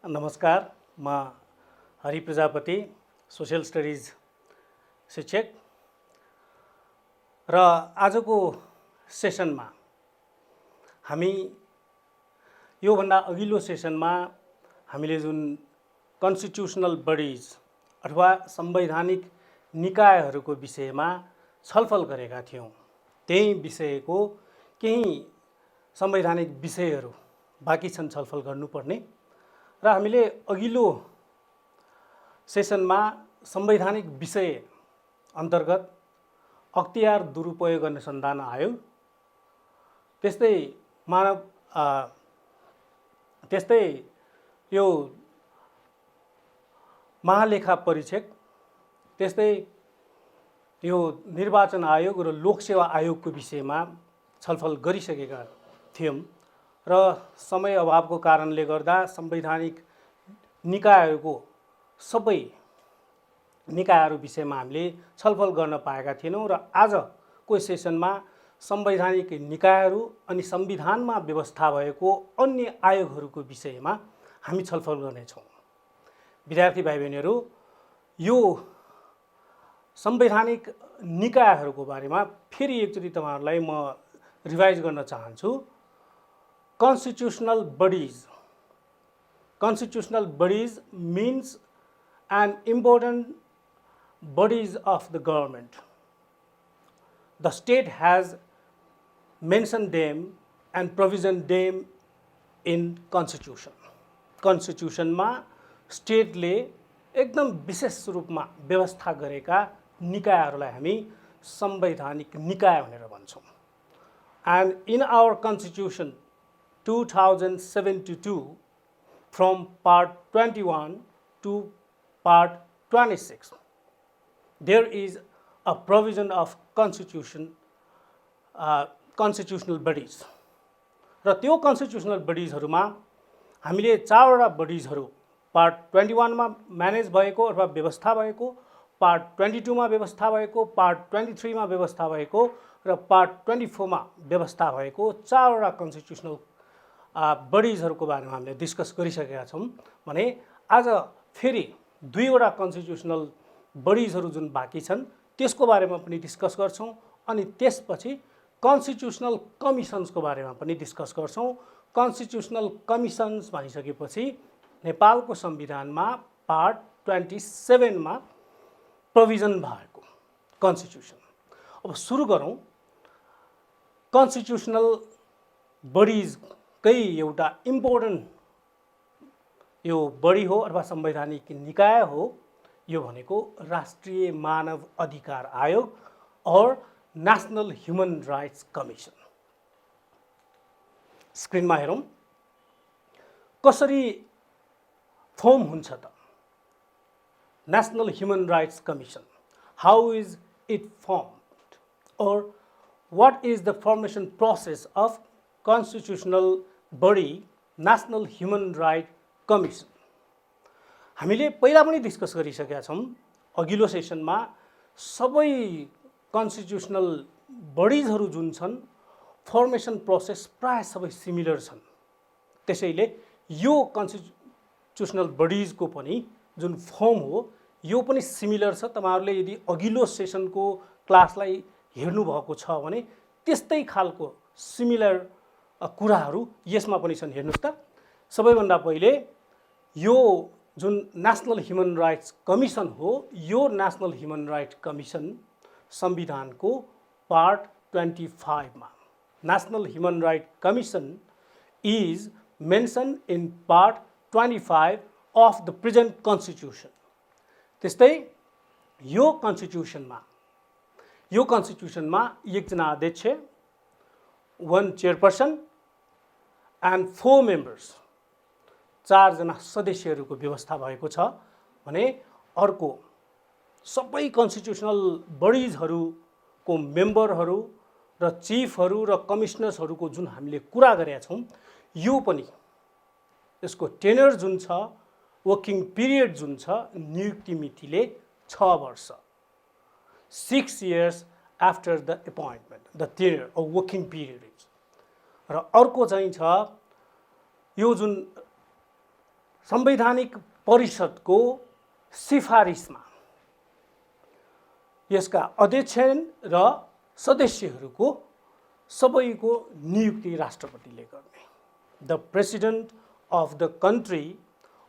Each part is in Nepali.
नमस्कार, म हरि प्रजापति, सोशल स्टडिज शिक्षक र आजको सेसनमा हामी योभन्दा अघिल्लो सेसनमा हामीले जुन कन्स्टिट्युसनल बडिज अथवा संवैधानिक निकायहरूको विषयमा छलफल गरेका थियौँ। त्यही विषयको केही संवैधानिक विषयहरू बाँकी छन् छलफल गर्नुपर्ने र हामीले अघिल्लो सेसनमा संवैधानिक विषय अन्तर्गत अख्तियार दुरुपयोग अनुसन्धान आयोग, त्यस्तै यो महालेखा परीक्षक, त्यस्तै यो निर्वाचन आयोग र लोकसेवा आयोगको विषयमा छलफल गरिसकेका थियौँ र समय अभावको कारणले गर्दा संवैधानिक निकायहरूको सबै निकायहरू विषयमा हामीले छलफल गर्न पाएका थिएनौँ र आजको सेसनमा संवैधानिक निकायहरू अनि संविधानमा व्यवस्था भएको अन्य आयोगहरूको विषयमा हामी छलफल गर्नेछौँ। विद्यार्थी भाइ बहिनीहरू, यो संवैधानिक निकायहरूको बारेमा फेरि एकचोटि तपाईहरुलाई म रिभाइज गर्न चाहन्छु। Constitutional bodies means an important bodies of the government. The state has mentioned them and provisioned them in constitution. Constitution मा स्टेटले एकदम विशेष रूपमा व्यवस्था गरेका निकायहरूलाई हामी संवैधानिक निकाय भनेर भन्छौँ। And in our constitution 2072, from part 21 to part 26, there is a provision of constitutional bodies. र त्यो constitutional bodiesहरुमा हामीले चारवटा बडिजहरु पार्ट 21 मा म्यानेज भएको अथवा व्यवस्था भएको, पार्ट 22 मा व्यवस्था भएको, पार्ट 23 मा व्यवस्था भएको र पार्ट 24 मा व्यवस्था भएको चारवटा कन्स्टिट्युसनल बडिजहरुको बारेमा हामीले डिस्कस गरिसकेका छौं भने आज फेरि दुईवटा कन्स्टिट्युसनल बडिजहरु जुन बाँकी छन् त्यसको बारेमा पनि डिस्कस गर्छौं अनि त्यसपछि कन्स्टिट्युसनल कमिसन्सको बारेमा पनि डिस्कस गर्छौं। कन्स्टिट्युसनल कमिसन्स भनिसकेपछि नेपालको संविधानमा पार्ट 27 मा प्रोभिजन भएको कन्स्टिट्युसन। अब सुरु गरौं। कन्स्टिट्युसनल बडिज कै एउटा इम्पोर्टेन्ट यो बडी हो अथवा संवैधानिक निकाय हो, यो भनेको राष्ट्रिय मानव अधिकार आयोग और नेशनल ह्युमन राइट्स कमिसन। स्क्रिनमा हेरौं कसरी फर्म हुन्छ त national human rights commission. How is it formed और what is the formation process of constitutional body national human right commission। हामीले पहिला पनि डिस्कस गरिसकेका छौं। अघिल्लो सेसनमा सबै कन्स्टिट्युसनल बडिजहरु जुन छन् फर्मेसन प्रोसेस प्राय सबै सिमिलर छन्। त्यसैले यो कन्स्टिट्युसनल बडिजको पनि जुन फर्म हो यो पनि सिमिलर छ। तपाईहरुले यदि अघिल्लो सेसनको क्लासलाई हेर्नु भएको छ भने त्यस्तै खालको सिमिलर कुराहरू यसमा पनि छन्। हेर्नुस् त, सबैभन्दा पहिले यो जुन नेशनल ह्युमन राइट्स कमिसन हो, यो नेशनल ह्युमन राइट्स कमिसन संविधानको पार्ट 25 मा national human rights commission is mention in part 25 of the present constitution. त्यस्तै यो कन्स्टिट्युसनमा एकजना अध्यक्ष, 1 चेयरपर्सन एन्ड 4 मेम्बर्स, 4 जना सदस्यहरूको व्यवस्था भएको छ भने अर्को सबै कन्स्टिट्युसनल बडिजहरुको मेम्बरहरू र चीफहरू र कमिशनर्सहरूको जुन हामीले कुरा गरेका छौं यो पनि यसको टेन्योर जुन छ, वर्किङ पिरियड जुन छ, नियुक्ति मितिले 6 वर्ष, 6 years after the appointment, the tenure or working period is। र अर्को चाहिँ छ यो जुन संवैधानिक परिषदको सिफारिसमा यसका अध्यक्ष र सदस्यहरूको सबैको नियुक्ति राष्ट्रपतिले गर्ने। The president of the country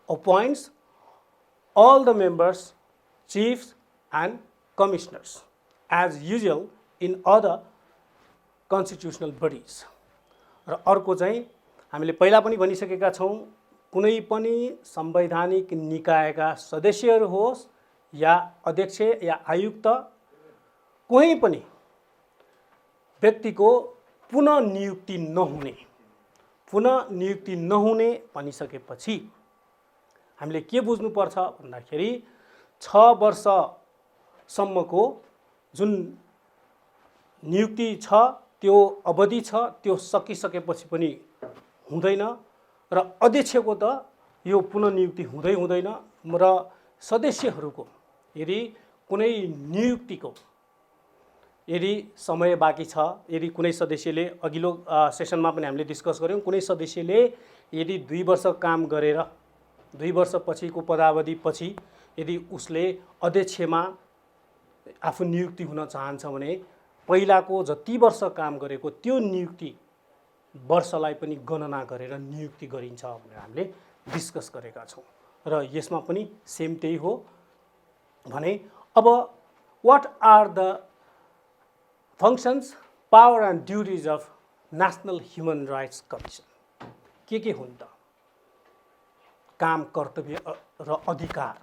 appoints all the members, chiefs and commissioners as usual in other constitutional bodies। र अर्को चाहिँ हामीले पहिला पनि भनिसकेका छौँ, कुनै पनि संवैधानिक निकायका सदस्यहरू होस् या अध्यक्ष या आयुक्त कुनै पनि व्यक्तिको पुनः नियुक्ति नहुने भनिसकेपछि हामीले के बुझ्नुपर्छ भन्दाखेरि 6 वर्षसम्मको जुन नियुक्ति छ त्यो अवधि छ त्यो सकिसकेपछि पनि हुँदैन र अध्यक्षको त यो पुनः नियुक्ति हुँदैन र सदस्यहरूको यदि कुनै नियुक्तिको यदि समय बाँकी छ, यदि कुनै सदस्यले अघिल्लो सेसनमा पनि हामीले डिस्कस गऱ्यौँ, कुनै सदस्यले यदि 2 वर्ष काम गरेर 2 वर्षपछिको पदावधि पछि यदि उसले अध्यक्षमा आफू नियुक्ति हुन चाहन्छ भने पहिलाको जति वर्ष काम गरेको त्यो नियुक्ति वर्षलाई पनि गणना गरेर नियुक्ति गरिन्छ भनेर हामीले डिस्कस गरेका छौँ र यसमा पनि सेम त्यही हो भने अब what are the functions, power and duties of national human rights commission. के हुन् त काम, कर्तव्य र अधिकार?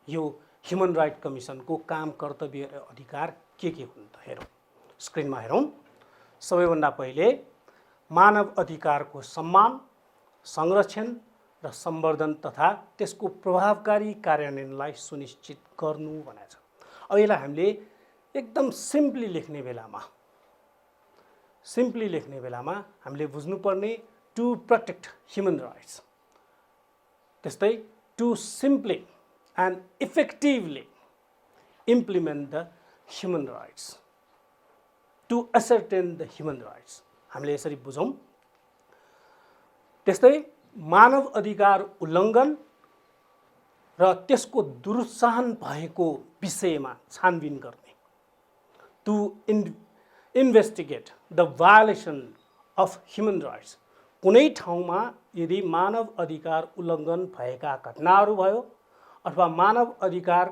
यो ह्युमन राइट कमिसनको काम, कर्तव्य र अधिकार के हुन् त हेरौँ, स्क्रिनमा हेरौँ। सबैभन्दा पहिले मानव अधिकारको सम्मान, संरक्षण र सम्वर्धन तथा त्यसको प्रभावकारी कार्यान्वयनलाई सुनिश्चित गर्नु भनेको छ। अब यसलाई हामीले एकदम सिम्पली लेख्ने बेलामा हामीले बुझ्नुपर्ने टु प्रोटेक्ट ह्युमन राइट्स, त्यस्तै to simply and effectively implement the human rights, to ascertain the human rights, हामीले यसरी बुझौँ। त्यस्तै मानव अधिकार उल्लङ्घन र त्यसको दुरुत्साहन भएको विषयमा छानबिन गर्ने, to investigate the violation of human rights. कुनै ठाउँमा यदि मानव अधिकार उल्लङ्घन भएका घटनाहरू भयो अथवा मानव अधिकार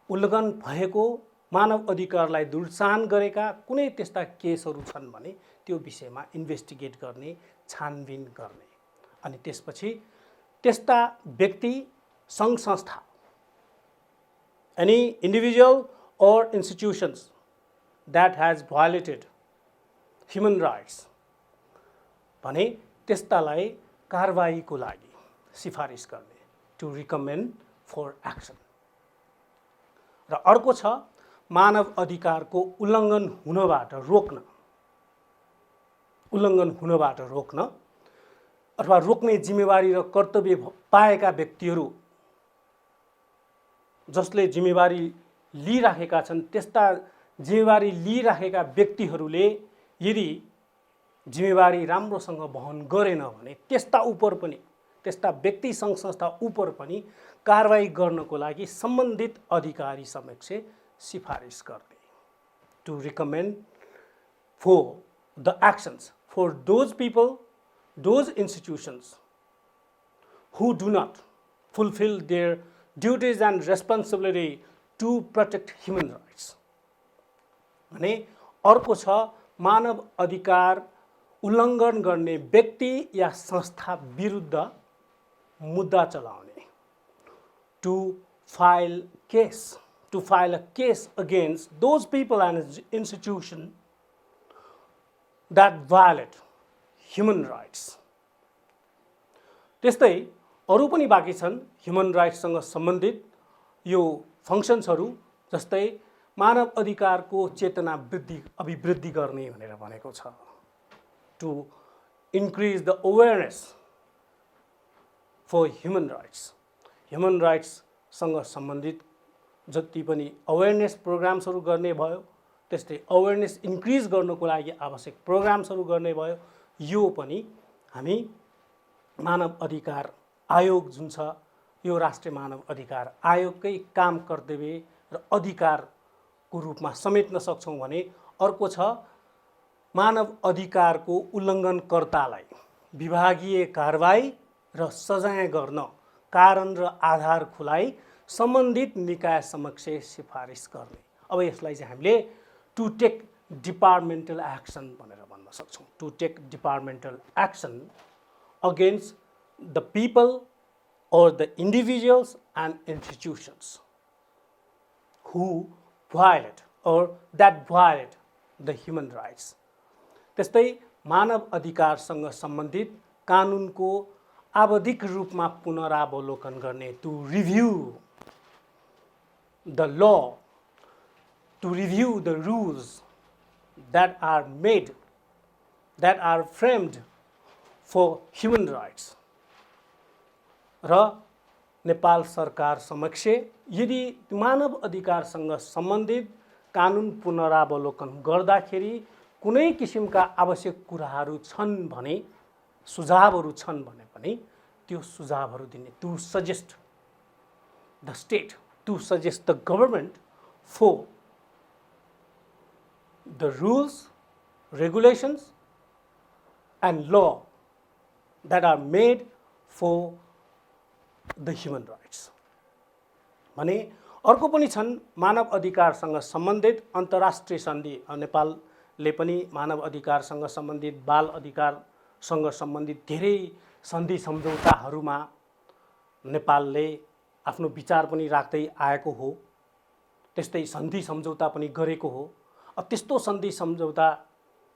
उल्लङ्घन भएको, मानव अधिकारलाई दुरुत्साहन गरेका कुनै त्यस्ता केसहरू छन् भने त्यो विषयमा इन्भेस्टिगेट गर्ने, छानबिन गर्ने, अनि त्यसपछि त्यस्ता व्यक्ति, सङ्घ संस्था, any individual or institutions that has violated human rights भने त्यस्तालाई कारबाहीको लागि सिफारिस गर्ने, टु रिकमेन्ड फर एक्सन। र अर्को छ मानव अधिकारको उल्लङ्घन हुनबाट रोक्न अथवा रोक्ने जिम्मेवारी र कर्तव्य पाएका व्यक्तिहरू जसले जिम्मेवारी लिइराखेका छन्, त्यस्ता जिम्मेवारी लिइराखेका व्यक्तिहरूले यदि जिम्मेवारी राम्रोसँग वहन गरेन भने त्यस्ता व्यक्ति सङ्घ संस्था उपर पनि कारबाही गर्नको लागि सम्बन्धित अधिकारी समक्ष सिफारिस गर्ने, to recommend for the actions for those people, those institutions who do not fulfil their duties and responsibility to protect human rights. भने अर्को छ मानव अधिकार उल्लङ्घन गर्ने व्यक्ति या संस्था विरुद्ध मुद्दा चलाउने, to file a case against those people and institution that violate human rights. त्यस्तै अरू पनि बाँकी छन् ह्युमन राइट्ससँग सम्बन्धित यो फङ्सन्सहरू, जस्तै मानव अधिकारको चेतना अभिवृद्धि गर्ने भनेर भनेको छ, to increase the awareness for human rights. Human राइट्ससँग सम्बन्धित जति पनि अवेरनेस प्रोग्राम्सहरू गर्ने भयो, त्यस्तै अवेरनेस इन्क्रिज गर्नको लागि आवश्यक प्रोग्राम्सहरू गर्ने भयो, यो पनि हामी मानव अधिकार आयोग जुन छ यो राष्ट्रिय मानव अधिकार आयोगकै काम कर्तव्य र अधिकारको रूपमा समेट्न सक्छौँ भने अर्को छ मानव अधिकारको उल्लङ्घनकर्तालाई विभागीय कारबाही र सजाय गर्न कारण र आधार खुलाई सम्बन्धित निकाय समक्ष सिफारिस गर्ने। अब यसलाई चाहिँ हामीले टु टेक डिपार्टमेन्टल एक्सन भनेर भन्न सक्छौँ। To take departmental action against the people or the individuals and institutions who violate or that violate the human rights. त्यस्तै मानव अधिकारसँग सम्बन्धित कानुनको आवधिक रूपमा पुनरावलोकन गर्ने, to review the law, to review the rules that are made, that are framed for human rights. र नेपाल सरकार समक्ष यदि मानव अधिकारसँग सम्बन्धित कानुन पुनरावलोकन गर्दाखेरि कुनै किसिमका आवश्यक कुराहरू छन् भने, सुझावहरू छन् भने पनि त्यो सुझावहरू दिने, to suggest the state, to suggest the government for the rules, regulations and law that are made for the human rights. भने अर्को पनि छन् मानव अधिकारसँग सम्बन्धित अन्तर्राष्ट्रिय सन्धि। नेपालले पनि मानव अधिकारसँग सम्बन्धित, बाल अधिकारसँग सम्बन्धित धेरै सन्धि सम्झौताहरूमा नेपालले आफ्नो विचार पनि राख्दै आएको हो, त्यस्तै सन्धि सम्झौता पनि गरेको हो। अब त्यस्तो सन्धि सम्झौता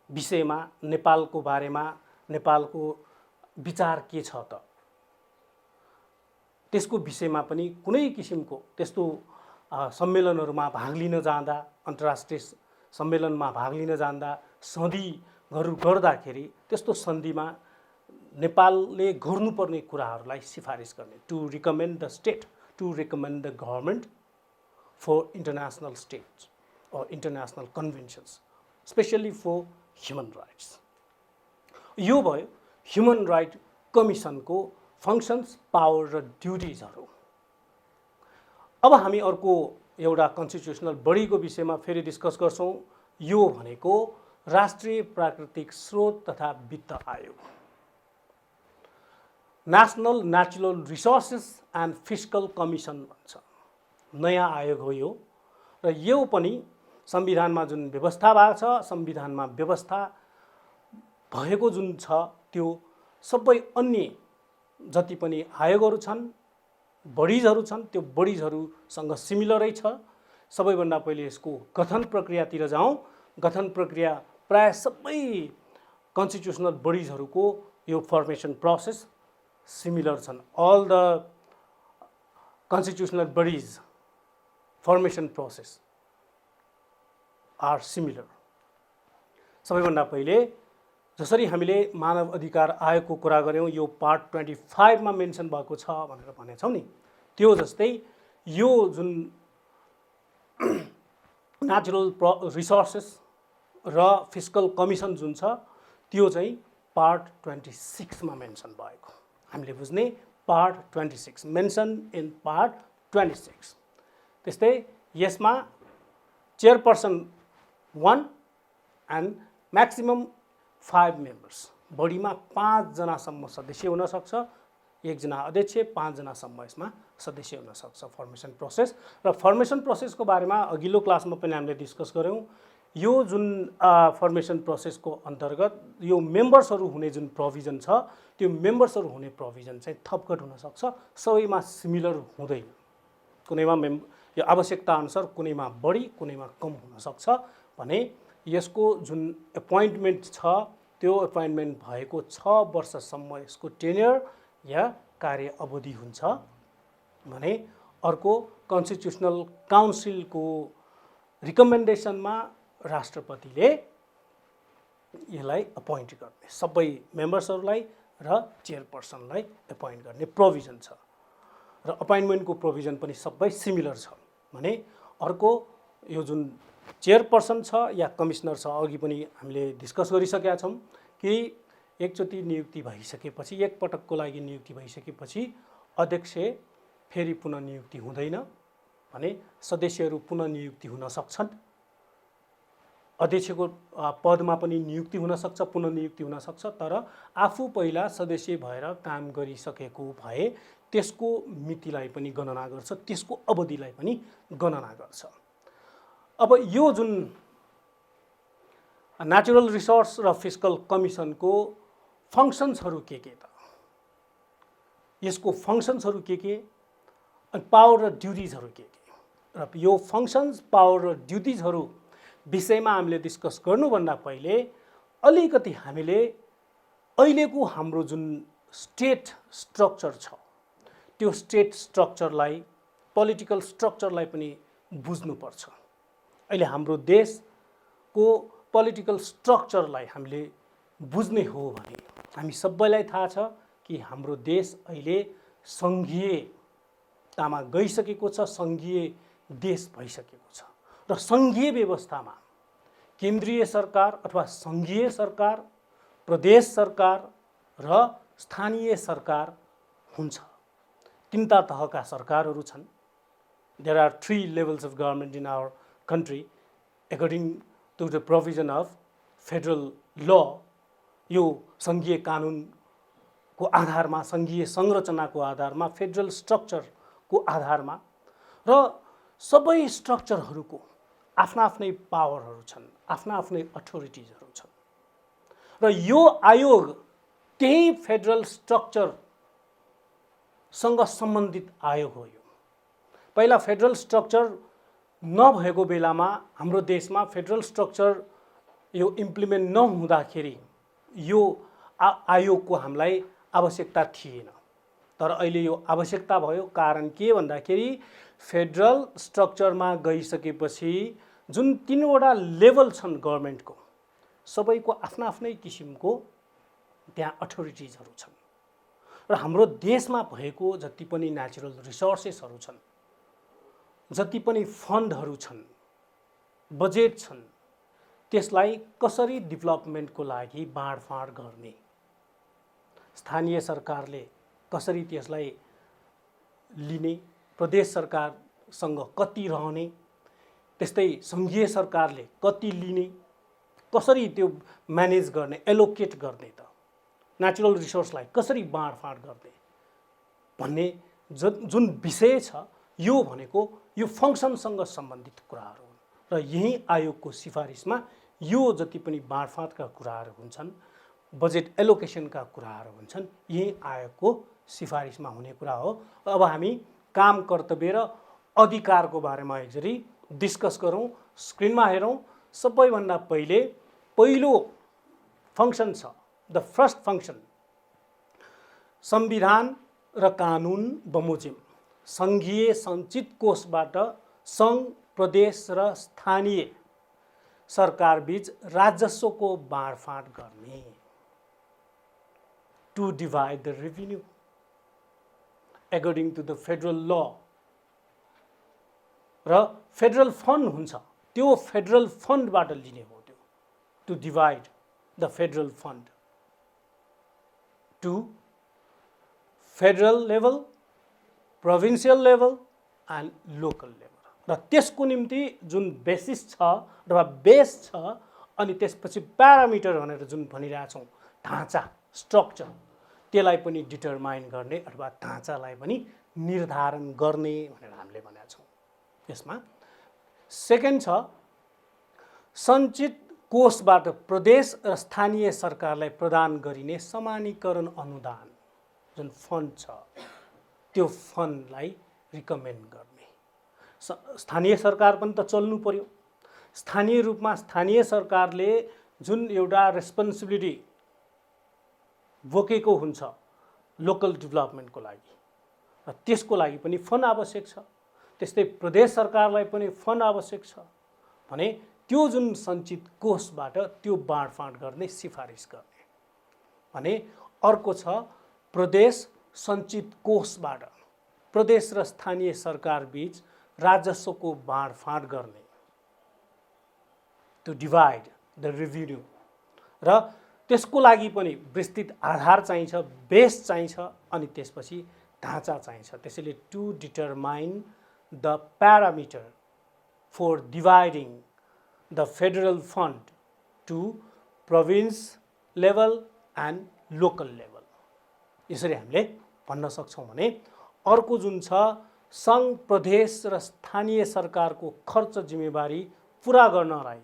विषयमा नेपालको बारेमा नेपालको विचार के छ त, त्यसको विषयमा पनि कुनै किसिमको त्यस्तो सम्मेलनहरूमा भाग लिन जाँदा, अन्तर्राष्ट्रिय सम्मेलनमा भाग लिन जाँदा, सन्धिहरू गर्दाखेरि त्यस्तो सन्धिमा नेपालले गर्नुपर्ने कुराहरूलाई सिफारिस गर्ने, to recommend the state, to recommend the government for international states or international conventions, especially for human rights. यो भयो ह्युमन राइट कमिसनको फङ्सन्स, पावर र ड्युटिजहरू। अब हामी अर्को एउटा कन्स्टिट्युसनल बडीको विषयमा फेरि डिस्कस गर्छौँ। यो भनेको राष्ट्रिय प्राकृतिक स्रोत तथा वित्त आयोग, national natural resources and fiscal commission भन्छ। नयाँ आयोग हो यो, र यो पनि संविधानमा जुन व्यवस्था भएको छ, संविधानमा व्यवस्था भएको जुन छ त्यो सबै अन्य जति पनि आयोगहरू छन्, बडिजहरू छन्, त्यो बडिजहरूसँग सिमिलरै छ। सबैभन्दा पहिले यसको गठन प्रक्रियातिर जाउँ। गठन प्रक्रिया प्राय सबै कन्स्टिट्युसनल बडिजहरूको यो फर्मेसन प्रोसेस सिमिलर छन्। All the constitutional bodies formation process are similar. सबैभन्दा पहिले जसरी हामीले मानव अधिकार आयोगको कुरा गऱ्यौँ, यो पार्ट 25 मा मेन्सन भएको छ भनेर भनेछौँ नि, त्यो जस्तै यो जुन नेचुरल रिसोर्सेस र फिस्कल कमिसन जुन छ त्यो चाहिँ पार्ट 26 मा मेन्सन भएको। हामीले बुझ्ने पार्ट 26, मेन्सन इन पार्ट 26। त्यस्तै यसमा चेयरपर्सन 1 एन्ड म्याक्सिमम 5 मेम्बर्स, बढीमा 5 जनासम्म सदस्य हुन सक्छ, 1 जना अध्यक्ष, 5 जनासम्म यसमा सदस्य हुन सक्छ फर्मेसन प्रोसेस। र फर्मेसन प्रोसेसको बारेमा अघिल्लो क्लासमा पनि हामीले डिस्कस गऱ्यौँ। यो जुन फर्मेसन प्रोसेसको अन्तर्गत यो मेम्बर्सहरू हुने जुन प्रोभिजन छ, त्यो मेम्बर्सहरू हुने प्रोभिजन चाहिँ थपघट हुन सक्छ, सबैमा सिमिलर हुँदैन। कुनैमा यो आवश्यकता अनुसार कुनैमा बढी, कुनैमा कम हुन सक्छ। भने यसको जुन एपोइन्टमेन्ट छ त्यो एपोइन्टमेन्ट भएको 6 वर्षसम्म यसको टेन्यर या कार्य अवधि हुन्छ भने अर्को कन्स्टिट्युसनल काउन्सिलको रिकमेन्डेसनमा राष्ट्रपतिले यसलाई अपोइन्ट गर्ने, सबै मेम्बर्सहरूलाई र चेयरपर्सनलाई एपोइन्ट गर्ने प्रोभिजन छ। र अपोइन्टमेन्टको प्रोभिजन पनि सबै सिमिलर छ। भने अर्को यो जुन चेयरपर्सन छ या कमिसनर छ, अघि पनि हामीले डिस्कस गरिसकेका छौँ कि एकचोटि नियुक्ति भइसकेपछि, एक पटकको लागि नियुक्ति भइसकेपछि अध्यक्ष फेरि पुननियुक्ति हुँदैन भने सदस्यहरू पुननियुक्ति हुन सक्छन्। अध्यक्षको पदमा पनि नियुक्ति हुन सक्छ, पुननियुक्ति हुन सक्छ। तर आफू पहिला सदस्य भएर काम गरिसकेको भए त्यसको मितिलाई पनि गणना गर्छ, त्यसको अवधिलाई पनि गणना गर्छ। अब यो जुन नेचुरल रिसोर्स र फिस्कल कमिसनको फङ्सन्सहरू के त, यसको फङ्सन्सहरू के अनि पावर र ड्युटिजहरू के र यो फङ्सन्स, पावर र ड्युटिजहरू विषयमा हामीले डिस्कस गर्नुभन्दा पहिले अलिकति हामीले अहिलेको हाम्रो जुन स्टेट स्ट्रक्चर छ त्यो स्टेट स्ट्रक्चरलाई, पोलिटिकल स्ट्रक्चरलाई पनि बुझ्नुपर्छ। अहिले हाम्रो देशको पोलिटिकल स्ट्रक्चरलाई हामीले बुझ्ने हो भने हामी सबैलाई थाहा छ कि हाम्रो देश अहिले सङ्घीयतामा गइसकेको छ, सङ्घीय देश भइसकेको छ र सङ्घीय व्यवस्थामा केन्द्रीय सरकार अथवा सङ्घीय सरकार, प्रदेश सरकार र स्थानीय सरकार हुन्छ। तीनटा तहका सरकारहरू छन्। There are 3 levels of government in our country according to the provision of federal law. यो सङ्घीय कानुनको आधारमा, सङ्घीय संरचनाको आधारमा, फेडरल स्ट्रक्चरको आधारमा र सबै स्ट्रक्चरहरूको आफ्ना आफ्नै पावरहरू छन्, आफ्ना आफ्नै अथोरिटिजहरू छन् र यो आयोग त्यही फेडरल स्ट्रक्चरसँग सम्बन्धित आयोग हो। यो पहिला फेडरल स्ट्रक्चर नभएको बेलामा हाम्रो देशमा फेडरल स्ट्रक्चर यो इम्प्लिमेन्ट नहुँदाखेरि यो आयोगको हामीलाई आवश्यकता थिएन। तर अहिले यो आवश्यकता भयो। कारण के भन्दाखेरि फेडरल स्ट्रक्चरमा गइसकेपछि जुन 3वटा लेभल छन् गभर्नमेन्टको, सबैको आफ्ना आफ्नै किसिमको त्यहाँ अथोरिटिजहरू छन् र हाम्रो देशमा भएको जति पनि नेचुरल रिसोर्सेसहरू छन्, जति पनि फन्डहरू छन्, बजेट छन्, त्यसलाई कसरी डेभलपमेन्टको लागि बाँडफाँड गर्ने, स्थानीय सरकारले कसरी त्यसलाई लिने, प्रदेश सरकारसँग कति रहने, त्यस्तै सङ्घीय सरकारले कति लिने, कसरी त्यो म्यानेज गर्ने, एलोकेट गर्ने, त नेचुरल रिसोर्सलाई कसरी बाँडफाँड गर्ने भन्ने जुन विषय छ यो भनेको यो फङ्सनसँग सम्बन्धित कुराहरू हुन् र यही आयोगको सिफारिसमा यो जति पनि बाँडफाँडका कुराहरू हुन्छन्, बजेट एलोकेसनका कुराहरू हुन्छन्, यही आयोगको सिफारिसमा हुने कुरा हो। अब हामी काम, कर्तव्य र अधिकारको बारेमा एकचोटि डिस्कस गरौँ, स्क्रिनमा हेरौँ। सबैभन्दा पहिलो फङ्सन छ, द फर्स्ट फङ्सन, संविधान र कानुन बमोजिम सङ्घीय सञ्चित कोषबाट सङ्घ, प्रदेश र स्थानीय सरकार बीच राजस्वको बाँडफाँड गर्ने, to divide the revenue according to the federal law. र फेडरल फन्ड हुन्छ, त्यो फेडरल फन्डबाट लिने हो, त्यो to divide the federal fund to federal level, provincial level and local level. र त्यसको निम्ति जुन बेसिस छ अथवा बेस छ अनि त्यसपछि प्यारामिटर भनेर जुन भनिरहेछौँ, ढाँचा, स्ट्रक्चर, त्यसलाई पनि डिटरमाइन गर्ने अथवा ढाँचालाई पनि निर्धारण गर्ने भनेर हामीले भनेका छौँ। यसमा सेकेन्ड छ, सञ्चित कोषबाट प्रदेश र स्थानीय सरकारलाई प्रदान गरिने समानीकरण अनुदान जुन फन्ड छ त्यो फन्डलाई रिकमेन्ड गर्ने। स्थानीय सरकार पनि त चल्नु पर्यो। स्थानीय रूपमा स्थानीय सरकारले जुन एउटा रेस्पोन्सिबिलिटी बोकेको हुन्छ लोकल डेभलपमेन्टको लागि, र त्यसको लागि पनि फन्ड आवश्यक छ। त्यस्तै प्रदेश सरकारलाई पनि फन्ड आवश्यक छ भने त्यो जुन सञ्चित कोषबाट त्यो बाँडफाँड गर्ने सिफारिस गर्ने भने। अर्को छ प्रदेश सञ्चित कोषबाट प्रदेश र स्थानीय सरकार बीच राजस्वको बाँडफाँड गर्ने, टु डिभाइड द रेभिन्यू। र त्यसको लागि पनि विस्तृत आधार चाहिन्छ, बेस चाहिन्छ, अनि त्यसपछि ढाँचा चाहिन्छ। त्यसैले to determine the parameter for dividing the federal fund to province level and local level, यसरी हामीले भन्न सक्छौँ भने अर्को जुन छ सङ्घ प्रदेश र स्थानीय सरकारको खर्च जिम्मेवारी पुरा गर्नलाई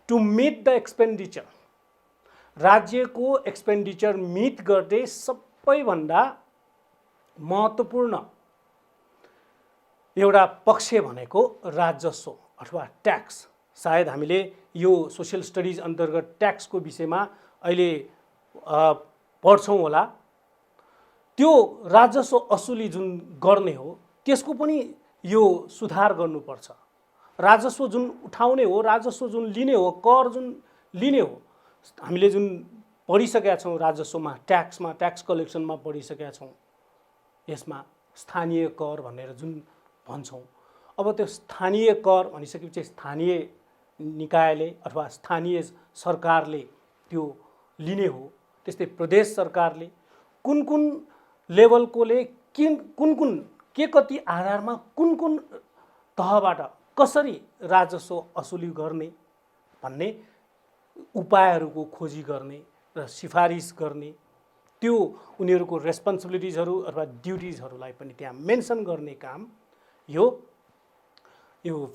टु मिट द एक्सपेन्डिचर, राज्यको एक्सपेन्डिचर मिट गर्ने सबैभन्दा महत्त्वपूर्ण एउटा पक्ष भनेको राजस्व अथवा ट्याक्स। सायद हामीले यो सोसियल स्टडिज अन्तर्गत ट्याक्सको विषयमा अहिले पढ्छौँ होला। त्यो राजस्व असुली जुन गर्ने हो त्यसको पनि यो सुधार गर्नुपर्छ। राजस्व जुन उठाउने हो, राजस्व जुन लिने हो, कर जुन लिने हो, हामीले जुन पढिसकेका छौँ राजस्वमा, ट्याक्समा, ट्याक्स कलेक्सनमा पढिसकेका छौँ। यसमा स्थानीय कर भनेर जुन भन्छौँ, अब त्यो स्थानीय कर भनिसकेपछि स्थानीय निकायले अथवा स्थानीय सरकारले त्यो लिने हो। त्यस्तै प्रदेश सरकारले कुन कुन लेभलकोले कुन कुन के कति आधारमा कुन कुन तहबाट कसरी राजस्व असुली गर्ने भन्ने उपायहरूको खोजी गर्ने र सिफारिस गर्ने, त्यो उनीहरूको रेस्पोन्सिबिलिटिजहरू अथवा ड्युटिजहरूलाई पनि त्यहाँ मेन्सन गर्ने काम यो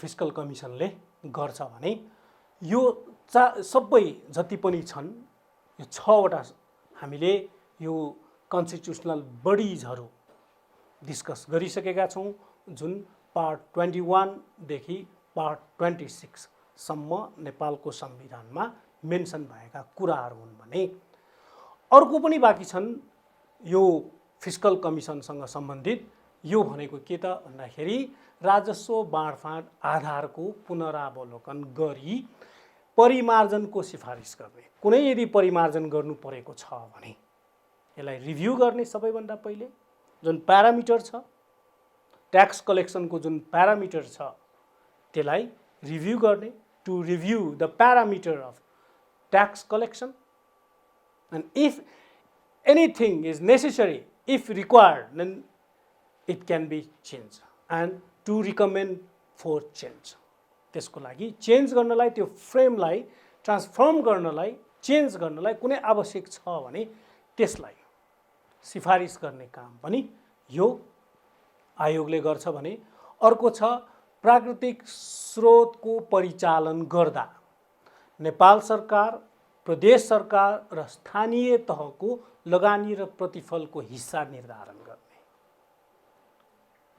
फिस्कल कमिसनले गर्छ भने यो सबै जति पनि छन् यो 6वटा हामीले यो कन्स्टिट्युसनल बडिजहरू डिस्कस गरिसकेका छौँ, जुन पार्ट 21 देखि पार्ट 26 सम्म नेपालको संविधानमा मेन्सन भएका कुराहरू हुन् भने अर्को पनि बाँकी छन् यो फिस्कल कमिसनसँग सम्बन्धित। यो भनेको के त भन्दाखेरि राजस्व बाँडफाँड आधारको पुनरावलोकन गरी परिमार्जनको सिफारिस गर्ने। कुनै यदि परिमार्जन गर्नु परेको छ भने यसलाई रिभ्यू गर्ने सबैभन्दा पहिले जुन प्यारामिटर छ, ट्याक्स कलेक्सनको जुन प्यारामिटर छ त्यसलाई रिभ्यू गर्ने, to review the parameter of tax collection and if anything is necessary, if required, then it can be change and to recommend for change. त्यसको लागि चेन्ज गर्नलाई, त्यो फ्रेमलाई ट्रान्सफर्म गर्नलाई, चेन्ज गर्नलाई कुनै आवश्यक छ भने त्यसलाई सिफारिस गर्ने काम पनि यो आयोगले गर्छ भने अर्को छ प्राकृतिक स्रोतको परिचालन गर्दा नेपाल सरकार, प्रदेश सरकार र स्थानीय तहको लगानी र प्रतिफलको हिस्सा निर्धारण गर्ने।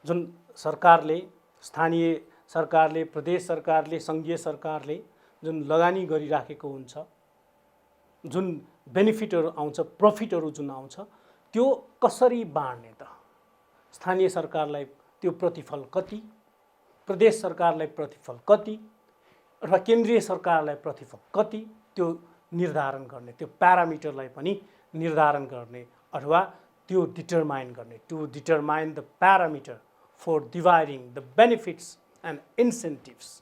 जुन सरकारले, स्थानीय सरकारले, प्रदेश सरकारले, सङ्घीय सरकारले जुन लगानी गरिराखेको हुन्छ, जुन बेनिफिटहरू आउँछ, प्रफिटहरू जुन आउँछ, त्यो कसरी बाँड्ने त? स्थानीय सरकारलाई त्यो प्रतिफल कति, प्रदेश सरकारलाई प्रतिफल कति, अथवा केन्द्रीय सरकारलाई प्रतिफल कति, त्यो निर्धारण गर्ने, त्यो प्यारामिटरलाई पनि निर्धारण गर्ने अथवा त्यो डिटरमाइन गर्ने, to determine the parameter for dividing the benefits and incentives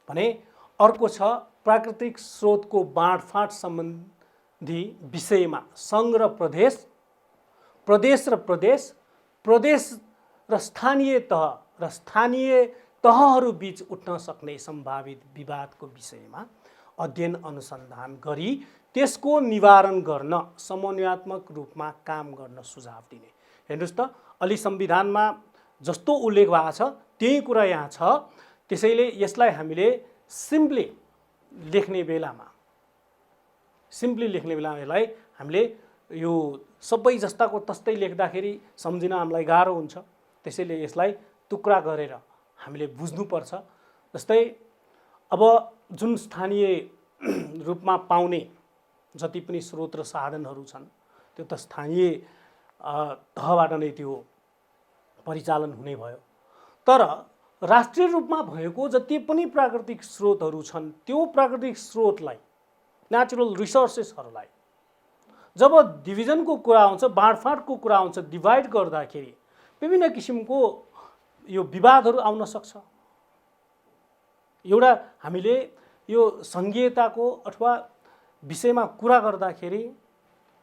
भने अर्को छ प्राकृतिक स्रोतको बाँडफाँड सम्बन्धी विषयमा सङ्घ र प्रदेश, प्रदेश र प्रदेश, प्रदेश र स्थानीय तह र स्थानीय तहहरू बीच उठ्न सक्ने सम्भावित विवादको विषयमा अध्ययन अनुसन्धान गरी त्यसको निवारण गर्न समन्वयात्मक रूपमा काम गर्न सुझाव दिने। हेर्नुहोस् त, अलि संविधानमा जस्तो उल्लेख भएको छ त्यही कुरा यहाँ छ। त्यसैले यसलाई हामीले सिम्पली लेख्ने बेलामा यसलाई हामीले यो सबै जस्ताको तस्तै लेख्दाखेरि सम्झिन हामीलाई गाह्रो हुन्छ। त्यसैले यसलाई टुक्रा गरेर हामीले बुझ्नुपर्छ। जस्तै अब जुन स्थानीय रूपमा पाउने जति पनि स्रोत र साधनहरू छन् त्यो त स्थानीय तहबाट नै त्यो परिचालन हुने भयो। तर राष्ट्रिय रूपमा भएको जति पनि प्राकृतिक स्रोतहरू छन् त्यो प्राकृतिक स्रोतलाई, नेचुरल रिसोर्सेसहरूलाई जब डिभिजनको कुरा आउँछ, बाँडफाँडको कुरा आउँछ, डिभाइड गर्दाखेरि विभिन्न किसिमको यो विवादहरू आउन सक्छ। एउटा हामीले यो सङ्घीयताको अथवा विषयमा कुरा गर्दाखेरि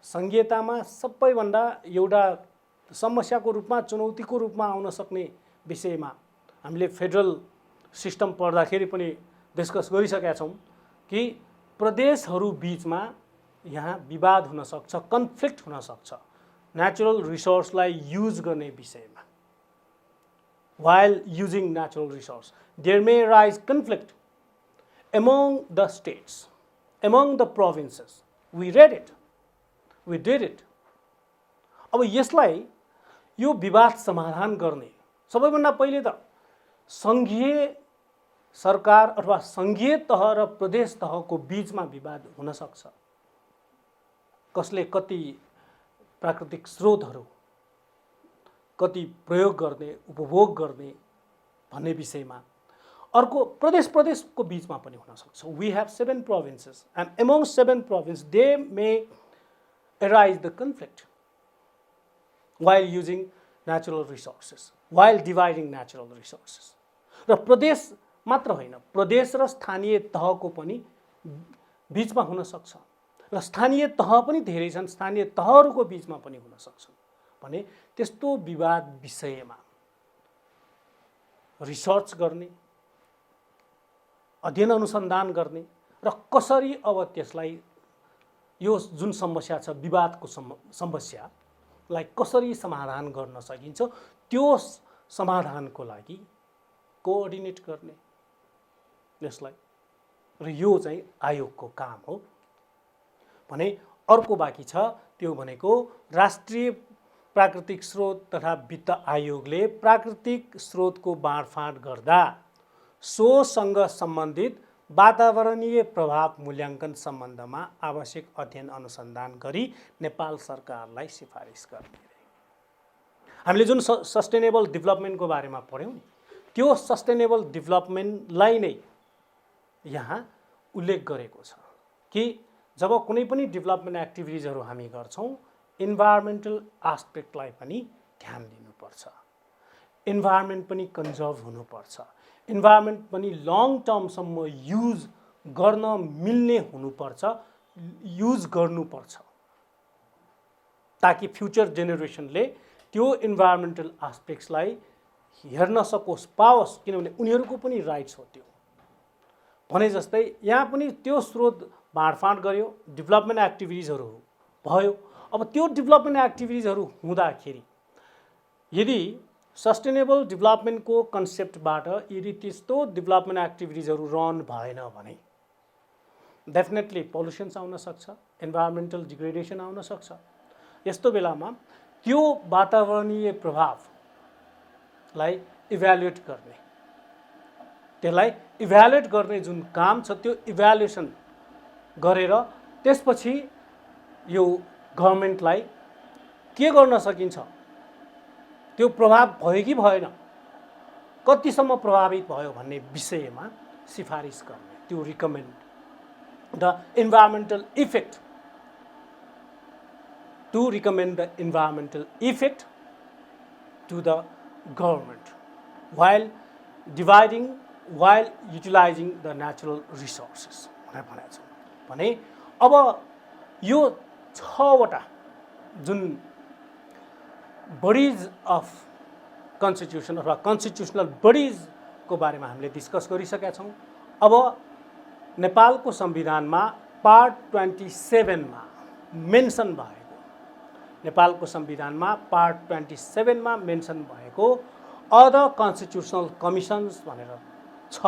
संघीयतामा सबैभन्दा एउटा समस्याको रूपमा चुनौतीको रूपमा आउन सक्ने विषयमा हामीले फेडरल सिस्टम पढ्दाखेरि पनि डिस्कस गरिसकेका छौँ कि प्रदेशहरू बीचमा यहाँ विवाद हुन सक्छ, कन्फ्लिक्ट हुन सक्छ नेचुरल रिसोर्सलाई युज गर्ने विषयमा। While using natural resource, there may arise conflict among the states, among the provinces. We read it, we did it. अब यसलाई यो विवाद समाधान गर्ने सबैभन्दा पहिले त सङ्घीय सरकार अथवा सङ्घीय तह र प्रदेश तहको बीचमा विवाद हुन सक्छ। कसले कति प्राकृतिक स्रोतहरू कति प्रयोग गर्ने, उपभोग गर्ने भन्ने विषयमा। अर्को प्रदेशको बीचमा पनि हुन सक्छ। We have 7 provinces and among 7 provinces they may arise the conflict while using natural resources, while dividing natural resources. र प्रदेश मात्र होइन, प्रदेश र स्थानीय तहको पनि बीचमा हुन सक्छ र स्थानीय तह पनि धेरै छन्, स्थानीय तहहरूको बीचमा पनि हुन सक्छन् भने त्यस्तो विवाद विषयमा रिसर्च गर्ने, अध्ययन अनुसन्धान गर्ने र कसरी अब त्यसलाई यो जुन समस्या छ विवादको समस्यालाई कसरी समाधान गर्न सकिन्छ त्यो समाधानको लागि कोअर्डिनेट गर्ने यसलाई र यो चाहिँ आयोगको काम हो भने। अर्को बाँकी छ त्यो भनेको राष्ट्रिय प्राकृतिक स्रोत तथा वित्त आयोगले प्राकृतिक स्रोतको बाँडफाँड गर्दा सोसँग सम्बन्धित वातावरणीय प्रभाव मूल्याङ्कन सम्बन्धमा आवश्यक अध्ययन अनुसन्धान गरी नेपाल सरकारलाई सिफारिस गर्ने। हामीले जुन सस्टेनेबल डेभलपमेन्टको बारेमा पढ्यौँ त्यो सस्टेनेबल डेभलपमेन्टलाई नै यहाँ उल्लेख गरेको छ कि जब कुनै पनि डेभलपमेन्ट एक्टिभिटिजहरू हामी गर्छौँ इन्भाइरोमेन्टल एस्पेक्टलाई पनि ध्यान दिनुपर्छ, इन्भाइरोमेन्ट पनि कन्जर्भ हुनुपर्छ, इन्भाइरोमेन्ट पनि लङ टर्मसम्म युज गर्न मिल्ने हुनुपर्छ, युज गर्नुपर्छ ताकि फ्युचर जेनेरेसनले त्यो इन्भाइरोमेन्टल एस्पेक्ट्सलाई हेर्न सकोस्, पाओस्, किनभने उनीहरूको पनि राइट्स हो त्यो। भने जस्तै यहाँ पनि त्यो स्रोत बाँडफाँड गर्यो, डेभलपमेन्ट एक्टिभिटिजहरू भयो। अब त्यो डेभलपमेन्ट एक्टिभिटिजहरू हुँदाखेरि यदि सस्टेनेबल डेभलपमेन्टको कन्सेप्टबाट यदि त्यस्तो डेभलपमेन्ट एक्टिभिटिजहरू रन भएन भने डेफिनेटली पोल्युसन्स आउन सक्छ, इन्भाइरोमेन्टल डिग्रेडेसन आउन सक्छ। यस्तो बेलामा त्यो वातावरणीय प्रभावलाई इभ्यालुएट गर्ने, त्यसलाई इभ्यालुएट गर्ने जुन काम छ त्यो इभ्यालुएसन गरेर त्यसपछि यो गभर्नमेन्टलाई के गर्न सकिन्छ, त्यो प्रभाव भयो कि भएन, कतिसम्म प्रभावित भयो भन्ने विषयमा सिफारिस गर्ने, त्यो recommend the environmental effect, to recommend the environmental effect to the government while dividing, while utilizing the natural resources भनेको छ भने। अब यो 6वटा जुन बडिज अफ कन्स्टिट्युसन अथवा कन्स्टिट्युसनल बडिजको बारेमा हामीले डिस्कस गरिसकेका छौँ। अब नेपालको संविधानमा पार्ट 27 मा मेन्सन भएको, नेपालको संविधानमा पार्ट 27 मा मेन्सन भएको अदर कन्स्टिट्युसनल कमिसन्स भनेर छ।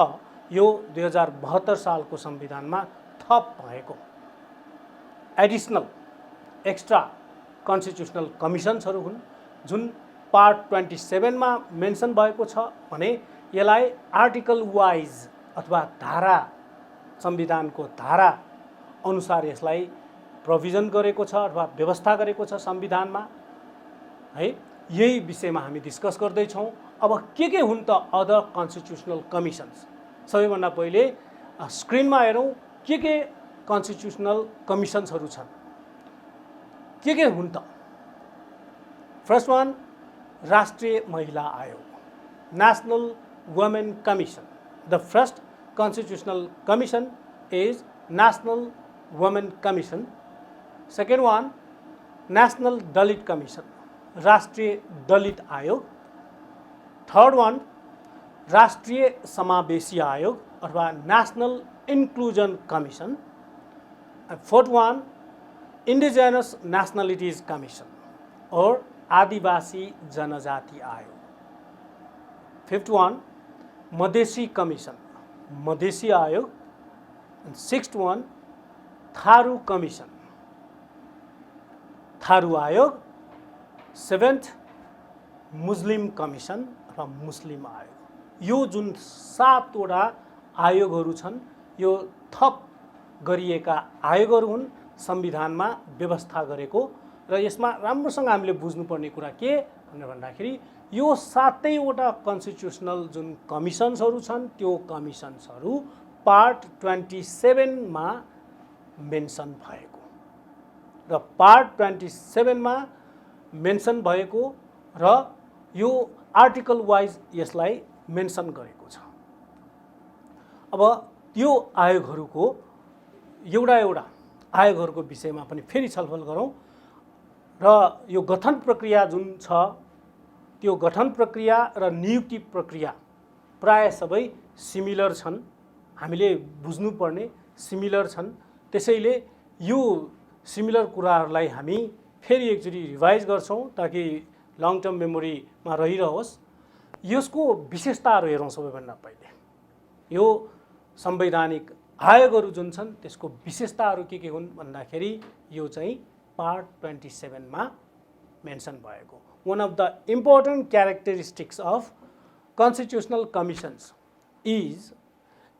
यो 2072 सालको संविधानमा थप भएको एडिसनल एक्स्ट्रा कन्स्टिट्युसनल कमिसन्सहरू हुन् जुन पार्ट 27 मा मेन्सन भएको छ भने यसलाई आर्टिकल वाइज अथवा धारा, संविधानको धारा अनुसार यसलाई प्रोभिजन गरेको छ अथवा व्यवस्था गरेको छ संविधानमा है। यही विषयमा हामी डिस्कस गर्दैछौँ। अब के हुन् त अदर कन्स्टिट्युसनल कमिसन्स, सबैभन्दा पहिले स्क्रिनमा हेरौँ के कन्स्टिट्युसनल कमिसन्सहरू छन्, के हुन् त। फर्स्ट वान राष्ट्रिय महिला आयोग, National Women Commission. The first constitutional commission is National Women Commission. Second one, National Dalit Commission, राष्ट्रिय दलित आयोग। थर्ड वान राष्ट्रिय समावेशी आयोग अथवा National Inclusion Commission. Fourth one Indigenous Nationalities Commission और आदिवासी जनजाति आयोग। Fifth one Madhesi Commission, Madhesi आयोग। And sixth one Tharu Commission, Tharu आयोग। सेभेन्थ मुस्लिम कमिसन अथवा मुस्लिम आयोग। यो जुन 7वटा आयोगहरू छन् यो थप गरिएका आयोगहरू हुन् संविधानमा व्यवस्था गरेको। र यसमा राम्रोसँग हामीले बुझ्नुपर्ने कुरा के भनेर भन्दाखेरि यो 7वटा कन्स्टिट्युसनल जुन कमिसन्सहरू छन् त्यो कमिसन्सहरू पार्ट 27 मा मेन्सन भएको र पार्ट 27 मा मेन्सन भएको र यो आर्टिकल वाइज यसलाई मेन्सन गरेको छ। अब यो आयोगहरूको एउटा आयोगहरूको विषयमा पनि फेरि छलफल गरौँ र यो गठन प्रक्रिया जुन छ त्यो गठन प्रक्रिया र नियुक्ति प्रक्रिया प्राय सबै सिमिलर छन्, हामीले बुझ्नुपर्ने सिमिलर छन्। त्यसैले यो सिमिलर कुराहरूलाई हामी फेरि एकचोटि रिभाइज गर्छौँ ताकि लङ टर्म मेमोरीमा रहिरहोस्। यसको विशेषताहरू हेरौँ। सबैभन्दा पहिले यो संवैधानिक आयोगहरू जुन छन् त्यसको विशेषताहरू के हुन् भन्दाखेरि यो चाहिँ पार्ट 27 मा मेन्सन भएको। One of the important characteristics of constitutional commissions is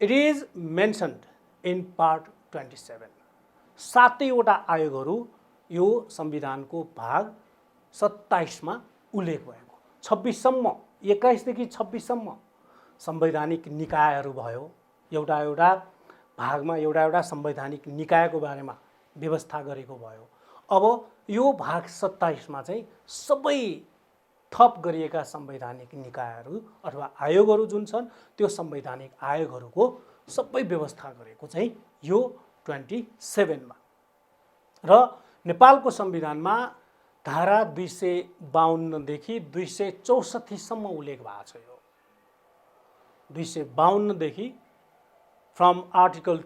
it is mentioned in part 27. 7वटा आयोगहरू यो संविधानको भाग 27 मा उल्लेख भएको। 26 सम्म 21 देखि 26 सम्म संवैधानिक निकायहरू भयो। एउटा भागमा एउटा संवैधानिक निकायको बारेमा व्यवस्था गरेको भयो। अब यो भाग 27 मा चाहिँ सबै थप गरिएका संवैधानिक निकायहरू अथवा आयोगहरू जुन छन् त्यो संवैधानिक आयोगहरूको सबै व्यवस्था गरेको चाहिँ यो 27 मा। र नेपालको संविधानमा धारा 252 देखि 264 सम्म उल्लेख भएको छ। यो 252 देखि फ्रम आर्टिकल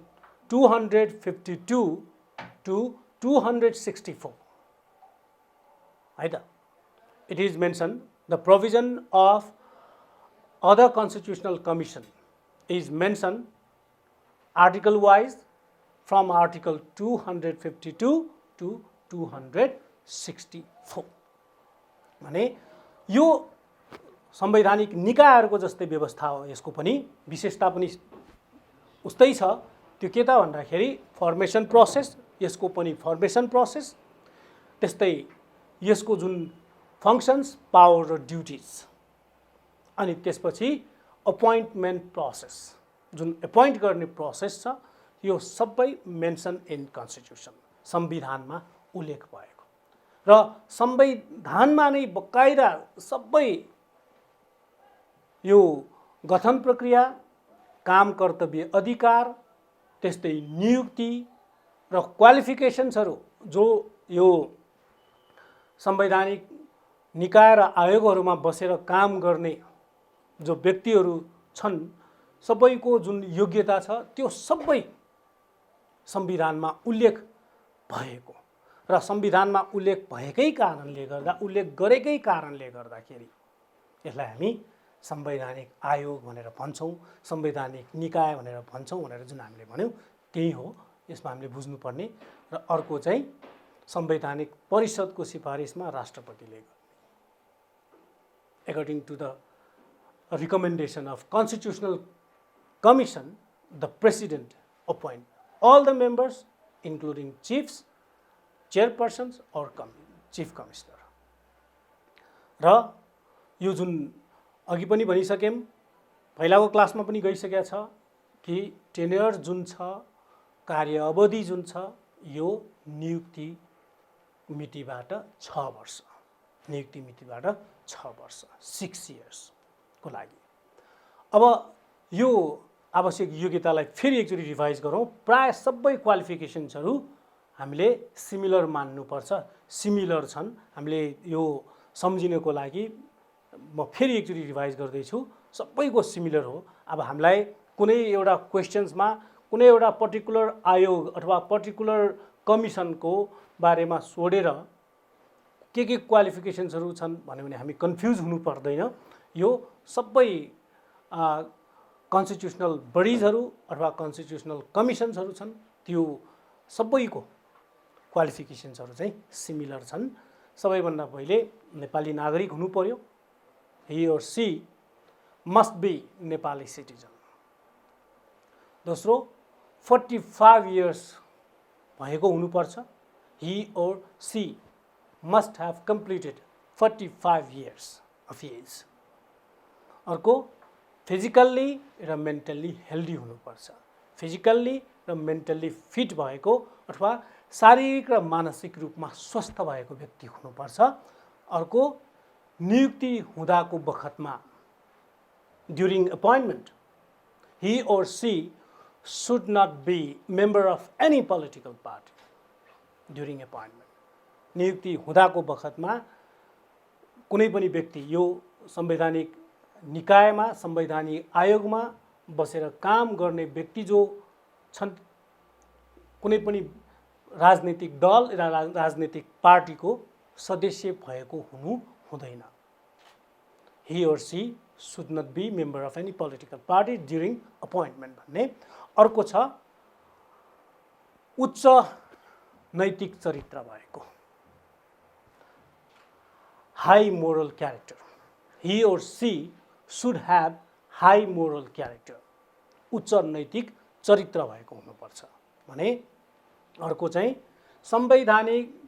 252 टु 264 है त। It is mentioned the provision of other constitutional commission is mentioned article wise from article 252 to 264 भने यो संवैधानिक निकायहरूको जस्तै व्यवस्था हो। यसको पनि विशेषता पनि उस्तै छ। त्यो के त भन्दाखेरि फर्मेसन प्रोसेस, यसको पनि फर्मेसन प्रोसेस, त्यस्तै यसको जुन फङ्सन्स पावर र ड्युटिज, अनि त्यसपछि अपोइन्टमेन्ट प्रोसेस जुन एपोइन्ट गर्ने प्रोसेस छ यो सबै मेन्सन इन कन्स्टिट्युसन संविधानमा उल्लेख भएको। र संविधानमा नै बकाइदा सबै यो गठन प्रक्रिया, काम कर्तव्य अधिकार, त्यस्तै नियुक्ति र क्वालिफिकेसन्सहरू जो यो संवैधानिक निकाय र आयोगहरूमा बसेर काम गर्ने जो व्यक्तिहरू छन् सबैको जुन योग्यता छ त्यो सबै संविधानमा उल्लेख भएको र संविधानमा उल्लेख भएकै कारणले गर्दा, उल्लेख गरेकै कारणले गर्दाखेरि यसलाई हामी संवैधानिक आयोग भनेर भन्छौँ, संवैधानिक निकाय भनेर भन्छौँ भनेर जुन हामीले भन्यौँ त्यही हो। यसमा हामीले बुझ्नुपर्ने। र अर्को चाहिँ संवैधानिक परिषदको सिफारिसमा राष्ट्रपतिले according to the recommendation of constitutional commission the president appoint all the members including chiefs, chairpersons or chief commissioner। र यो जुन अघि पनि भनिसक्यौँ, पहिलाको क्लासमा पनि गइसकेको छ कि टेन्योर जुन छ, कार्य अवधि जुन छ यो नियुक्ति मितिबाट 6 वर्ष, नियुक्ति मितिबाट 6 वर्ष 6 इयर्स को लागि। अब यो आवश्यक योग्यतालाई फेरि एकचोटि रिभाइज गरौँ। प्राय सबै क्वालिफिकेसन्सहरू हामीले सिमिलर मान्नुपर्छ, सिमिलर छन्। हामीले यो सम्झिनको लागि म फेरि एकचोटि रिभाइज गर्दैछु, सबैको सिमिलर हो। अब हामीलाई कुनै एउटा क्वेसन्समा कुनै एउटा पर्टिकुलर आयोग अथवा पर्टिकुलर कमिसनको बारेमा सोधेर के क्वालिफिकेसन्सहरू छन् भन्यो भने हामी कन्फ्युज हुनु पर्दैन। यो सबै कन्स्टिट्युसनल बडिजहरू अथवा कन्स्टिट्युसनल कमिसन्सहरू छन्, त्यो सबैको क्वालिफिकेसन्सहरू चाहिँ सिमिलर छन्। सबैभन्दा पहिले नेपाली नागरिक हुनु पर्यो, he or she must be Nepali citizen. दोस्रो 45 इयर्स भएको हुनुपर्छ, he or she must have completed 45 years of age। अर्को फिजिकल्ली र मेन्टल्ली हेल्दी हुनुपर्छ, फिजिकल्ली र मेन्टल्ली फिट भएको अथवा शारीरिक र मानसिक रूपमा स्वस्थ भएको व्यक्ति हुनुपर्छ। अर्को नियुक्ति हुँदाको बखतमा during अपॉइन्टमेन्ट he or she should not be member of any political party during appointment। नियुक्ति हुँदाको बखतमा कुनै पनि व्यक्ति यो संवैधानिक निकायमा संवैधानिक आयोगमा बसेर काम गर्ने व्यक्ति जो छन् कुनै पनि राजनीतिक दल र राजनीतिक पार्टीको सदस्य भएको हुनु हुँदैन। he or she should not be member of any political party during appointment भन्ने। अर्को छ उच्च नैतिक चरित्र भएको, high moral character। he or she should have high moral character। उच्च नैतिक चरित्र भएको हुनुपर्छ भने। अर्को चाहिँ संवैधानिक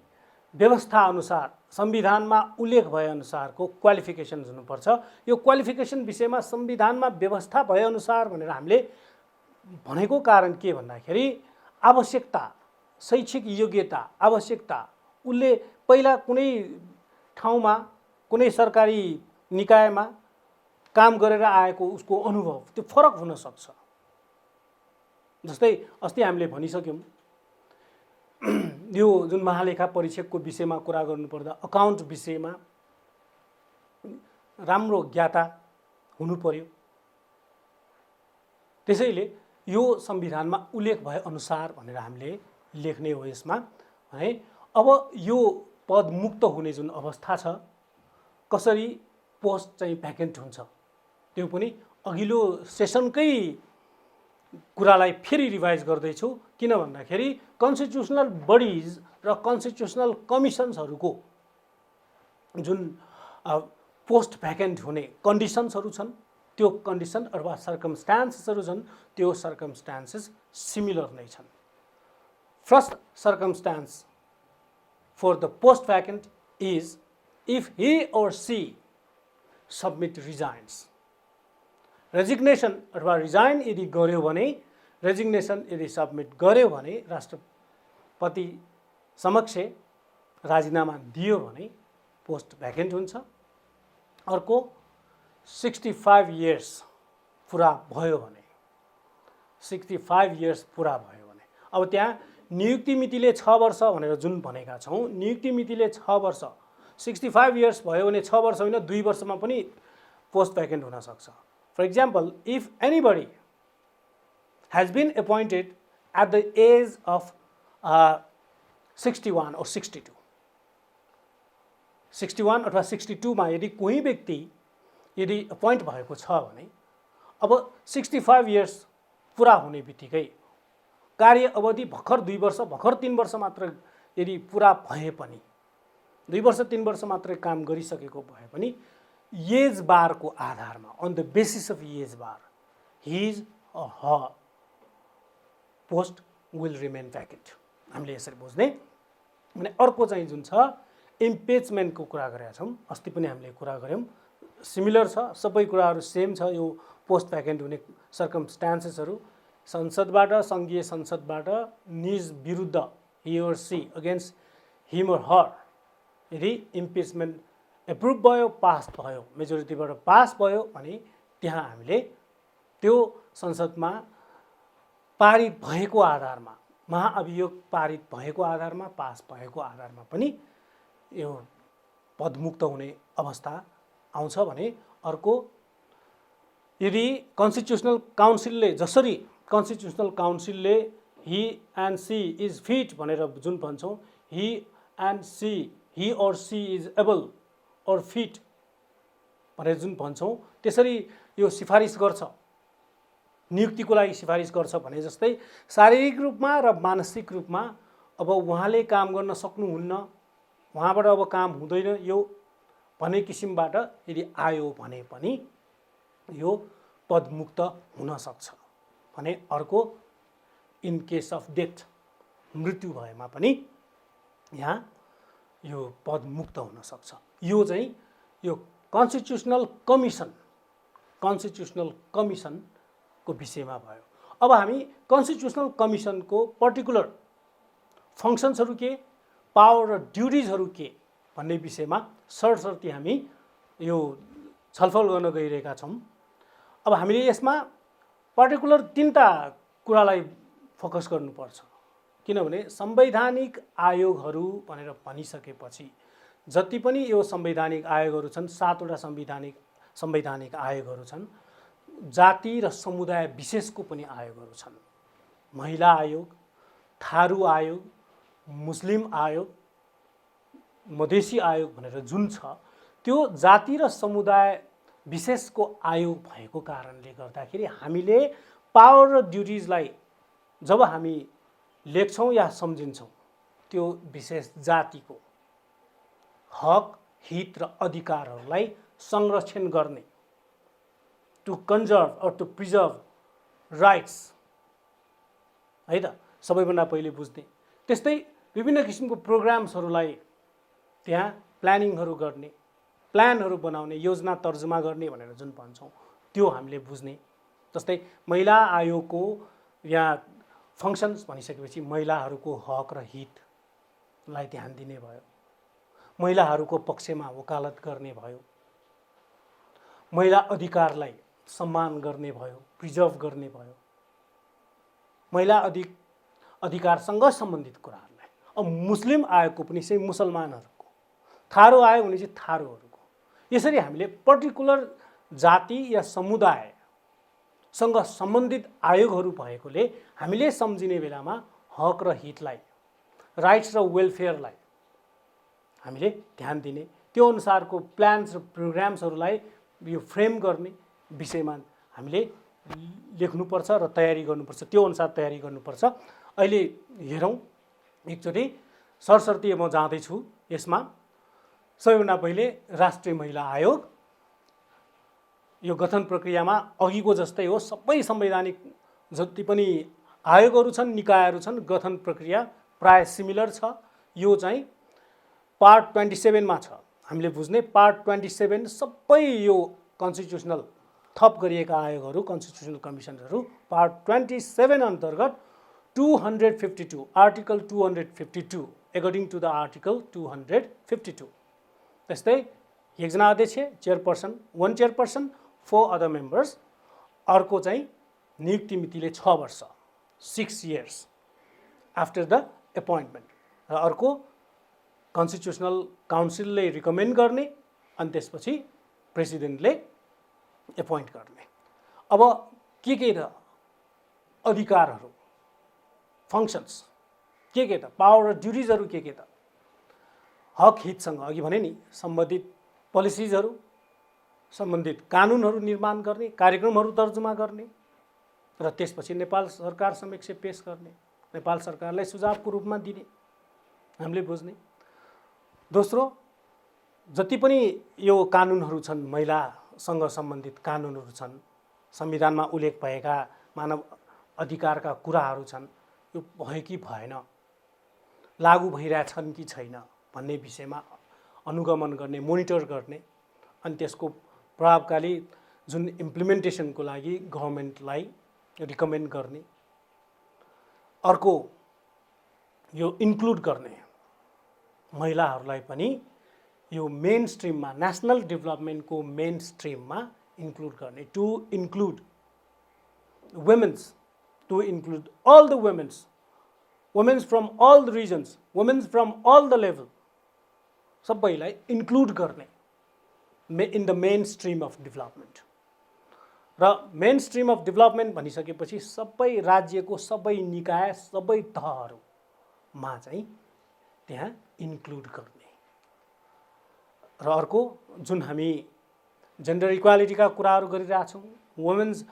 व्यवस्था अनुसार संविधानमा उल्लेख भए अनुसारको क्वालिफिकेसन्स हुनुपर्छ। यो क्वालिफिकेसन विषयमा संविधानमा व्यवस्था भए अनुसार भनेर हामीले भनेको कारण के भन्दाखेरि आवश्यकता, शैक्षिक योग्यता, आवश्यकता, उसले पहिला कुनै ठाउँमा कुनै सरकारी निकायमा काम गरेर आएको उसको अनुभव त्यो फरक हुन सक्छ। जस्तै अस्ति हामीले भनिसक्यौँ यो जुन महालेखा परीक्षकको विषयमा कुरा गर्नुपर्दा अकाउन्ट विषयमा राम्रो ज्ञाता हुनु पर्यो। त्यसैले यो संविधानमा उल्लेख भए अनुसार भनेर हामीले लेख्ने हो यसमा है। अब यो पद मुक्त हुने जुन अवस्था छ, कसरी पोस्ट चाहिँ भ्याकेन्ट हुन्छ त्यो पनि अघिल्लो सेसनकै कुरालाई फेरि रिभाइज गर्दैछु। किन भन्दाखेरि कन्स्टिट्युसनल बडिज र कन्स्टिट्युसनल कमिसन्सहरूको जुन पोस्ट भ्याकेन्ट हुने कन्डिसन्सहरू छन् त्यो कन्डिसन अथवा सर्कमस्टान्सेसहरू छन् त्यो सर्कमस्टान्सेस सिमिलर नै छन्। First circumstance for the post vacant is if he or she submit resigns। Resignation अथवा रिजाइन यदि गर्यो भने, रेजिग्नेसन यदि सबमिट गर्यो भने, राष्ट्रपति समक्ष राजीनामा दियो भने पोस्ट भ्याकेन्ट हुन्छ। अर्को 65 इयर्स पुरा भयो भने, 65 इयर्स पुरा भयो भने, अब त्यहाँ नियुक्ति मितिले 6 वर्ष भनेर जुन भनेका छौँ, नियुक्ति मितिले 6 वर्ष, 65 इयर्स भयो भने 6 वर्ष होइन 2 वर्षमा पनि पोस्ट भ्याकेन्ट हुन सक्छ। For example, if anybody has been appointed at the age of 61 or 62, 61 अथवा 62 मा यदि कोही व्यक्ति यदि अपोइन्ट भएको छ भने अब 65 इयर्स पुरा हुने बित्तिकै कार्य अवधि भर्खर 2 वर्ष भर्खर 3 वर्ष मात्र यदि पुरा भए पनि, 2 वर्ष 3 वर्ष मात्रै काम गरिसकेको भए पनि एज बारको आधारमा, on the basis of age bar, his or her post will remain vacant. हामीले यसरी बुझ्ने भने। अर्को चाहिँ जुन छ इम्पिचमेन्टको कुरा गरेका छौँ, अस्ति पनि हामीले कुरा गऱ्यौँ, सिमिलर छ, सबै कुराहरू सेम छ। यो पोस्ट भ्याकेन्ट हुने सर्कमस्टान्सेसहरू संसदबाट, सङ्घीय संसदबाट निज विरुद्ध he or she against him or her यदि इम्पिचमेन्ट एप्रुभ भयो, पास भयो, मेजोरिटीबाट पास भयो भने त्यहाँ हामीले त्यो संसदमा पारित भएको आधारमा महाअभियोग पारित भएको आधारमा, पास भएको आधारमा पनि यो पदमुक्त हुने अवस्था आउँछ भने अर्को यदि कन्स्टिट्युसनल काउन्सिलले जसरी कन्स्टिट्युसनल काउन्सिलले he and she is fit भनेर जुन भन्छौँ, he and she, he or she is able or fit भनेर जुन भन्छौँ, त्यसरी यो सिफारिस गर्छ, नियुक्तिको लागि सिफारिस गर्छ भने जस्तै शारीरिक रूपमा र मानसिक रूपमा अब उहाँले काम गर्न सक्नुहुन्न, उहाँबाट अब काम हुँदैन यो भन्ने किसिमबाट यदि आयो भने पनि यो पदमुक्त हुन सक्छ भने अर्को इन केस अफ डेथ, मृत्यु भएमा पनि यहाँ यो पदमुक्त हुन सक्छ। यो चाहिँ यो कन्स्टिट्युसनल कमिसनको विषयमा भयो। अब हामी कन्स्टिट्युसनल कमिसनको पर्टिकुलर फङ्सन्सहरू के, पावर र ड्युटिजहरू के भन्ने विषयमा सरसर्ती हामी यो छलफल गर्न गइरहेका छौँ। अब हामीले यसमा पर्टिकुलर 3टा कुरालाई फोकस गर्नुपर्छ, किनभने संवैधानिक आयोगहरू भनेर भनिसकेपछि जति पनि यो संवैधानिक आयोगहरू छन्, 7वटा संवैधानिक आयोगहरू छन्, जाति र समुदाय विशेषको पनि आयोगहरू छन्। महिला आयोग, थारू आयोग, मुस्लिम आयोग, मधेसी आयोग भनेर जुन छ त्यो जाति र समुदाय विशेषको आयोग भएको कारणले गर्दाखेरि हामीले पावर र ड्युटिजलाई जब हामी लेख्छौँ या सम्झिन्छौँ त्यो विशेष जातिको हक, हित र अधिकारहरूलाई संरक्षण गर्ने, टु कन्जर्भ और टु प्रिजर्भ राइट्स है त सबैभन्दा पहिले बुझ्ने। त्यस्तै विभिन्न किसिमको प्रोग्राम्सहरूलाई त्यहाँ प्लानिङहरू गर्ने, प्लानहरू बनाउने, योजना तर्जुमा गर्ने भनेर जुन भन्छौँ त्यो हामीले बुझ्ने। जस्तै महिला आयोगको यहाँ फङ्सन्स भनिसकेपछि महिलाहरूको हक र हितलाई ध्यान दिने भयो, महिलाहरूको पक्षमा वकालत गर्ने भयो, महिला अधिकारलाई सम्मान गर्ने भयो, प्रिजर्भ गर्ने भयो, महिला अधिकारसँग सम्बन्धित कुराहरूलाई। अब मुस्लिम आयोगको पनि चाहिँ मुसलमानहरूको, थारू आयोग भने चाहिँ थारूहरूको, यसरी हामीले पर्टिकुलर जाति या समुदायसँग सम्बन्धित आयोगहरू भएकोले हामीले सम्झिने बेलामा हक र हितलाई, राइट्स र वेलफेयरलाई हामीले ध्यान दिने, त्यो अनुसारको प्लान्स र प्रोग्राम्सहरूलाई यो फ्रेम गर्ने विषयमा हामीले लेख्नुपर्छ र तयारी गर्नुपर्छ, त्यो अनुसार तयारी गर्नुपर्छ। अहिले हेरौँ एकचोटि सरसर्ती म जाँदैछु यसमा। सबैभन्दा पहिले राष्ट्रिय महिला आयोग, यो गठन प्रक्रियामा अघिको जस्तै हो, सबै संवैधानिक जति पनि आयोगहरू छन्, निकायहरू छन्, गठन प्रक्रिया प्राय सिमिलर छ। यो चाहिँ पार्ट 27 मा छ, हामीले बुझ्ने पार्ट 27 सबै यो कन्स्टिट्युसनल थप गरिएका आयोगहरू, कन्स्टिट्युसनल कमिसनहरू पार्ट 27 अन्तर्गत 252 article 252 according to the article 252। त्यस्तै एकजना अध्यक्ष, चेयरपर्सन, 1 चेयरपर्सन, 4 अदर मेम्बर्स। अर्को चाहिँ नियुक्ति मितिले 6 वर्ष, 6 इयर्स आफ्टर द एपोइन्टमेन्ट, र अर्को कन्स्टिट्युसनल काउन्सिलले रिकमेन्ड गर्ने अनि त्यसपछि प्रेसिडेन्टले एपोइन्ट गर्ने। अब के त अधिकारहरू, फङ्सन्स के त, पावर र ड्युटिजहरू के त, हक हितसँग अघि भने नि सम्बन्धित पोलिसिजहरू, सम्बन्धित कानुनहरू निर्माण गर्ने, कार्यक्रमहरू तर्जुमा गर्ने र त्यसपछि नेपाल सरकार समक्ष पेश गर्ने, नेपाल सरकारलाई सुझावको रूपमा दिने हामीले बुझ्ने। दोस्रो, जति पनि यो कानुनहरू छन्, महिलासँग सम्बन्धित कानुनहरू छन्, संविधानमा उल्लेख भएका मानव अधिकारका कुराहरू छन्, यो भयो कि भएन, लागू भइरहेछन् कि छैन भन्ने विषयमा अनुगमन गर्ने, मोनिटर गर्ने, अनि त्यसको प्रभावकारी जुन इम्प्लिमेन्टेसनको लागि गभर्मेन्टलाई रिकमेन्ड गर्ने। अर्को यो इन्क्लुड गर्ने, महिलाहरूलाई पनि यो मेन स्ट्रिममा, नेसनल डेभलपमेन्टको मेन स्ट्रिममा इन्क्लुड गर्ने, to include womens, to include all the womens womens from all the regions, womens from all the level, सबैलाई इन्क्लुड गर्ने in the main stream of development. र मेन स्ट्रिम अफ डेभलपमेन्ट भनिसकेपछि सबै राज्यको सबै निकाय सबै तहहरूमा चाहिँ त्यहाँ इन्क्लुड गर्ने। र अर्को जुन हामी जेन्डर इक्वालिटीका कुराहरू गरिरहेछौँ, वुमेन्स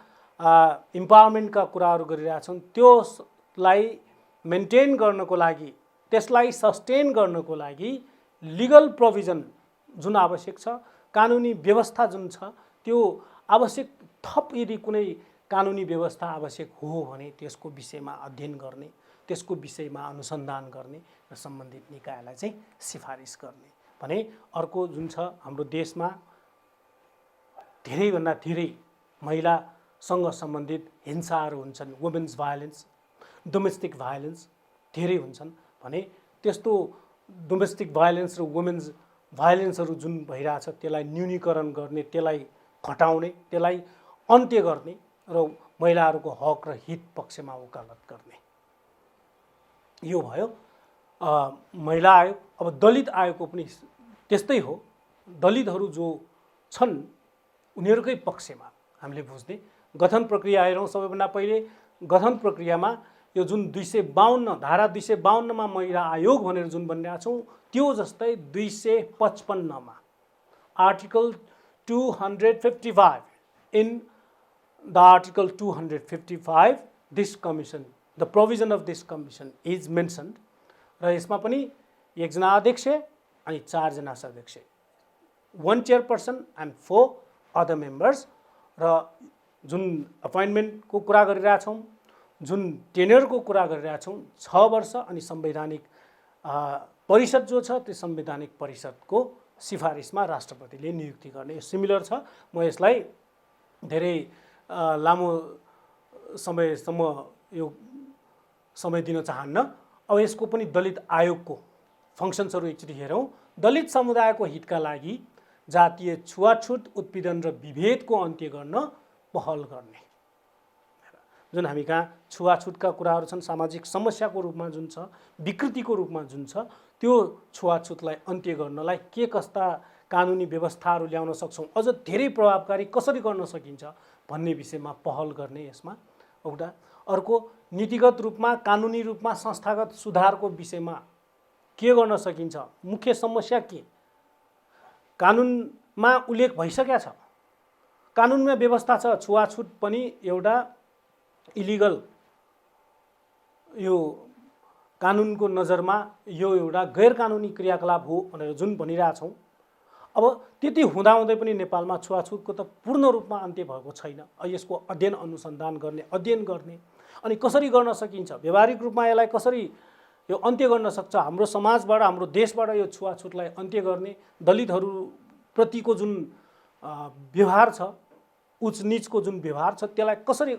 इम्पावरमेन्टका कुराहरू गरिरहेछौँ, त्यसलाई मेन्टेन गर्नको लागि, त्यसलाई सस्टेन गर्नको लागि लिगल प्रोभिजन जुन आवश्यक छ, कानुनी व्यवस्था जुन छ, त्यो आवश्यक थप यदि कुनै कानुनी व्यवस्था आवश्यक हो भने त्यसको विषयमा अध्ययन गर्ने, त्यसको विषयमा अनुसन्धान गर्ने र सम्बन्धित निकायलाई चाहिँ सिफारिस गर्ने। भने अर्को जुन छ, हाम्रो देशमा धेरैभन्दा धेरै महिलासँग सम्बन्धित हिंसाहरू हुन्छन्, वुमेन्स भायोलेन्स, डोमेस्टिक भायोलेन्स धेरै हुन्छन्। भने त्यस्तो डोमेस्टिक भायोलेन्स र वुमेन्स भायोलेन्सहरू जुन भइरहेछ त्यसलाई न्यूनीकरण गर्ने, त्यसलाई घटाउने, त्यसलाई अन्त्य गर्ने र महिलाहरूको हक र हित पक्षमा वकालत गर्ने। यो भयो महिला आयोग। अब दलित आयोगको पनि त्यस्तै हो। दलितहरू जो छन् उनीहरूकै पक्षमा हामीले बुझ्ने गठन प्रक्रिया हेरौँ। सबैभन्दा पहिले गठन प्रक्रियामा यो जुन 252 धारा 252 मा महिला आयोग भनेर जुन भनिरहेका छौँ, त्यो जस्तै 255 मा article 255 in the article 255 this commission, the provision of this commission is mentioned. र यसमा पनि एकजना अध्यक्ष अनि 4 जना सदस्य, 1 चेयरपर्सन एन्ड 4 अदर मेम्बर्स। र जुन अपोइन्टमेन्टको कुरा गरिरहेछौँ, जुन टेन्योरको कुरा गरिरहेछौँ, 6 वर्ष अनि संवैधानिक परिषद जो छ त्यो संवैधानिक परिषदको सिफारिसमा राष्ट्रपतिले नियुक्ति गर्ने। यो सिमिलर छ। म यसलाई धेरै लामो समयसम्म यो समय दिन चाहन्न। अब यसको पनि दलित आयोगको फङ्सन्सहरू एकचोटि हेरौँ। दलित समुदायको हितका लागि जातीय छुवाछुत, उत्पीडन र विभेदको अन्त्य गर्न पहल गर्ने। जुन हामी कहाँ छुवाछुतका कुराहरू छन्, सामाजिक समस्याको रूपमा जुन छ, विकृतिको रूपमा जुन छ, त्यो छुवाछुतलाई अन्त्य गर्नलाई के कस्ता कानुनी व्यवस्थाहरू ल्याउन सक्छौँ, अझ धेरै प्रभावकारी कसरी गर्न सकिन्छ भन्ने विषयमा पहल गर्ने यसमा एउटा। अर्को नीतिगत रूपमा, कानुनी रूपमा संस्थागत सुधारको विषयमा के गर्न सकिन्छ, मुख्य समस्या के, कानुनमा उल्लेख भइसकेको छ, कानुनमा व्यवस्था छ। छुवाछुत पनि एउटा इलिगल, यो कानुनको नजरमा यो एउटा गैर कानुनी क्रियाकलाप हो भनेर जुन भनिरहेछौँ। अब त्यति हुँदाहुँदै पनि नेपालमा छुवाछुतको त पूर्ण रूपमा अन्त्य भएको छैन। यसको अध्ययन अनुसन्धान गर्ने, अध्ययन गर्ने अनि कसरी गर्न सकिन्छ, व्यावहारिक रूपमा यसलाई कसरी यो अन्त्य गर्न सक्छ, हाम्रो समाजबाट, हाम्रो देशबाट यो छुवाछुतलाई अन्त्य गर्ने, दलितहरूप्रतिको जुन व्यवहार छ, उच्च नीचको जुन व्यवहार छ, त्यसलाई कसरी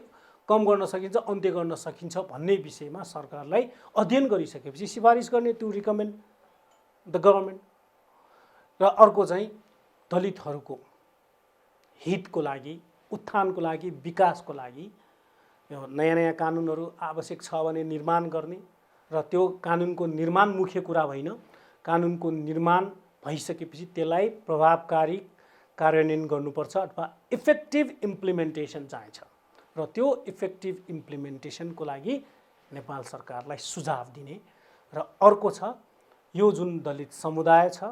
कम गर्न सकिन्छ, अन्त्य गर्न सकिन्छ भन्ने विषयमा सरकारलाई अध्ययन गरिसकेपछि सिफारिस गर्ने, टु रिकमेन्ड द गभर्मेन्ट। र अर्को चाहिँ दलितहरूको हितको लागि, उत्थानको लागि, विकासको लागि यो नयाँ नयाँ कानुनहरू आवश्यक छ भने निर्माण गर्ने। र त्यो कानुनको निर्माण मुख्य कुरा होइन, कानुनको निर्माण भइसकेपछि त्यसलाई प्रभावकारी कार्यान्वयन गर्नुपर्छ अथवा इफेक्टिभ इम्प्लिमेन्टेसन चाहिन्छ। र त्यो इफेक्टिभ इम्प्लिमेन्टेसनको लागि नेपाल सरकारलाई सुझाव दिने। र अर्को छ यो जुन दलित समुदाय छ,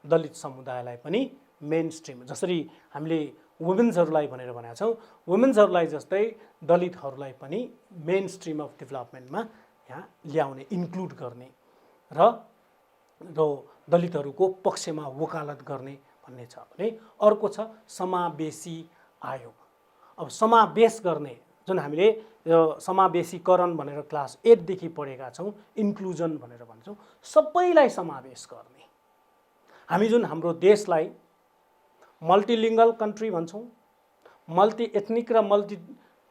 दलित समुदायलाई पनि मेन स्ट्रिम, जसरी हामीले वुमेन्सहरूलाई भनेर भनेका छौँ, वुमेन्सहरूलाई जस्तै दलितहरूलाई पनि मेन स्ट्रिम अफ डेभलपमेन्टमा यहाँ ल्याउने, इन्क्लुड गर्ने र दलितहरूको पक्षमा वकालत गर्ने भन्ने छ। भने अर्को छ समावेशी आयोग। अब समावेश गर्ने, जुन हामीले यो समावेशीकरण भनेर क्लास 8 देखि पढेका छौँ, इन्क्लुजन भनेर भन्छौँ, सबैलाई समावेश गर्ने। हामी जुन हाम्रो देशलाई मल्टिलिङ्गल कन्ट्री भन्छौँ, मल्टी एथनिक र मल्टी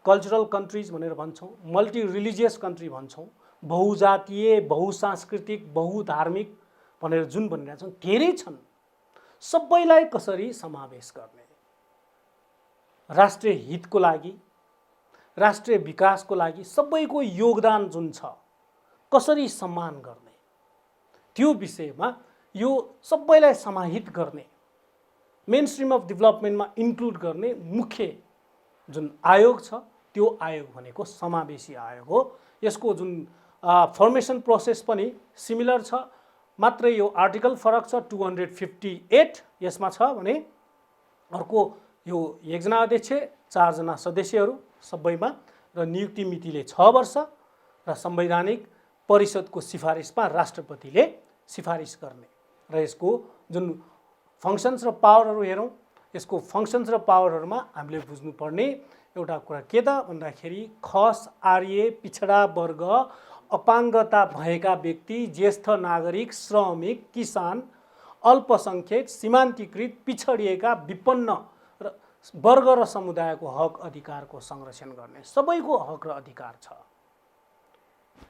कल्चरल कन्ट्रिज भनेर भन्छौँ, मल्टी रिलिजियस कन्ट्री भन्छौँ, बहुजातीय, बहुसांस्कृतिक, बहुधार्मिक भनेर जुन भनिरहेका छौँ, धेरै छन्। सबैलाई कसरी समावेश गर्ने, राष्ट्रिय हितको लागि, राष्ट्रिय विकासको लागि सबैको योगदान जुन छ कसरी सम्मान गर्ने त्यो विषयमा यो सबैलाई समाहित गर्ने मेन स्ट्रिम अफ डेभलपमेन्टमा इन्क्लुड गर्ने मुख्य जुन आयोग छ त्यो आयोग भनेको समावेशी आयोग हो। यसको जुन फर्मेसन प्रोसेस पनि सिमिलर छ, मात्रै यो आर्टिकल फरक छ। 258 यसमा छ भने अर्को यो 1 जना अध्यक्ष 4 जना सदस्यहरू सबैमा र नियुक्ति मितिले 6 वर्ष र संवैधानिक परिषदको सिफारिसमा राष्ट्रपतिले सिफारिस गर्ने र यसको जुन फङ्सन्स र पावरहरू हेरौँ, यसको फङ्सन्स र पावरहरूमा हामीले बुझ्नुपर्ने एउटा कुरा के त भन्दाखेरि खस, आर्य, पिछडा वर्ग, अपाङ्गता भएका व्यक्ति, ज्येष्ठ नागरिक, श्रमिक, किसान, अल्पसङ्ख्यक, सीमान्तकृत, पिछडिएका, विपन्न र वर्ग र समुदायको हक अधिकारको संरक्षण गर्ने सबैको हक र अधिकार छ।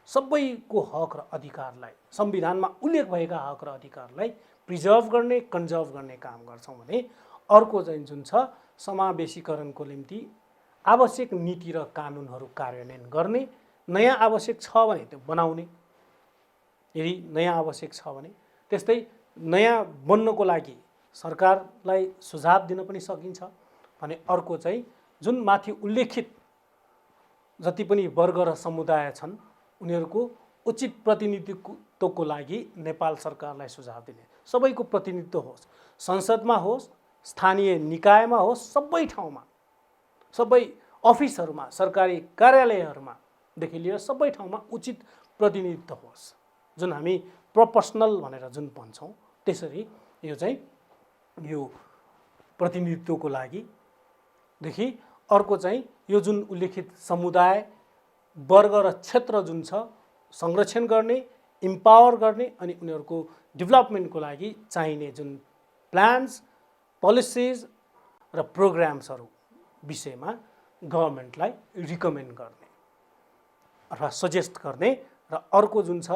सबैको हक र अधिकारलाई संविधानमा उल्लेख भएका हक र अधिकारलाई प्रिजर्भ गर्ने, कन्जर्भ गर्ने काम गर्छौँ भने अर्को चाहिँ जुन छ समावेशीकरणको निम्ति आवश्यक नीति र कानुनहरू कार्यान्वयन गर्ने, नयाँ आवश्यक छ भने त्यो बनाउने, यदि नयाँ आवश्यक छ भने त्यस्तै नयाँ बन्नको लागि सरकारलाई सुझाव दिन पनि सकिन्छ भने अर्को चाहिँ जुन माथि उल्लेखित जति पनि वर्ग र समुदाय छन् उनीहरूको उचित प्रतिनिधित्वको लागि नेपाल सरकारलाई सुझाव दिने, सबैको प्रतिनिधित्व होस्, संसदमा होस्, स्थानीय निकायमा होस्, सबै ठाउँमा, सबै अफिसहरूमा, सरकारी कार्यालयहरूमा देखि लिएर सबै ठाउँमा उचित प्रतिनिधित्व होस्, जुन हामी प्रोपोर्सनल भनेर जुन भन्छौँ त्यसरी यो चाहिँ यो प्रतिनिधित्वको लागि देखि अर्को चाहिँ यो जुन उल्लेखित समुदाय, वर्ग र क्षेत्र जुन छ संरक्षण गर्ने, इम्पावर गर्ने अनि उनीहरूको डेभलपमेन्टको लागि चाहिने जुन प्लान्स, पोलिसिज र प्रोग्राम्सहरू विषयमा गभर्मेन्टलाई रिकमेन्ड गर्ने अथवा सजेस्ट गर्ने र अर्को जुन छ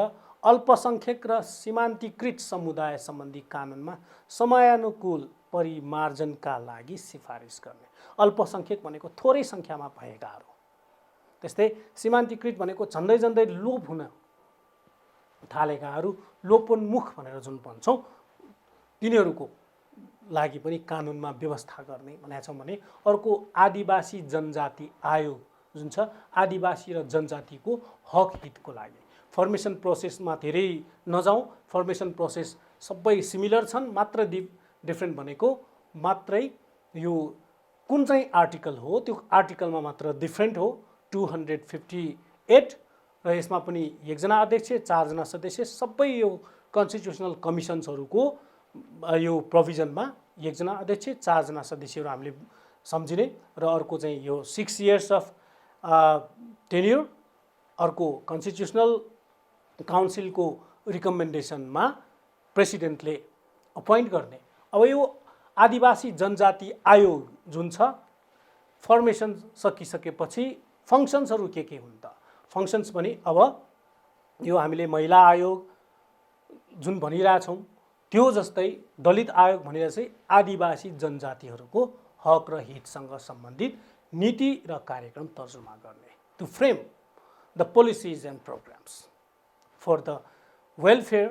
अल्पसङ्ख्यक र सीमान्तकृत समुदाय सम्बन्धी कानुनमा समयानुकूल परिमार्जनका लागि सिफारिस गर्ने। अल्पसङ्ख्यक भनेको थोरै सङ्ख्यामा भएकाहरू, त्यस्तै सीमान्तकृत भनेको झन्डै झन्डै लोप हुन थालेकाहरू, लोपोन्मुख भनेर जुन भन्छौँ तिनीहरूको लागि पनि कानुनमा व्यवस्था गर्ने भनेका छौँ भने अर्को आदिवासी जनजाति आयोग जुन छ आदिवासी र जनजातिको हक हितको लागि। फर्मेसन प्रोसेसमा धेरै नजाउँ, फर्मेसन प्रोसेस सबै सिमिलर छन्, मात्र डिफ्रेन्ट भनेको मात्रै यो कुन चाहिँ आर्टिकल हो त्यो आर्टिकलमा मात्र डिफ्रेन्ट हो। 258 र यसमा पनि 1 जना अध्यक्ष 4 जना सदस्य सबै यो कन्स्टिट्युसनल कमिसन्सहरूको यो प्रोभिजनमा 1 जना अध्यक्ष 4 जना सदस्यहरू हामीले सम्झिने र अर्को चाहिँ यो 6 years अफ टेन्युर, अर्को कन्स्टिट्युसनल काउन्सिलको रिकमेन्डेसनमा प्रेसिडेन्टले अपोइन्ट गर्ने। अब यो आदिवासी जनजाति आयोग जुन छ फर्मेसन सकिसकेपछि फङ्सन्सहरू के हुन् त? फङ्सन्स पनि अब यो हामीले महिला आयोग जुन भनिरहेछौँ त्यो जस्तै दलित आयोग भनेर चाहिँ आदिवासी जनजातिहरूको हक र हितसँग सम्बन्धित नीति र कार्यक्रम तर्जुमा गर्ने, to frame the policies and programmes for the welfare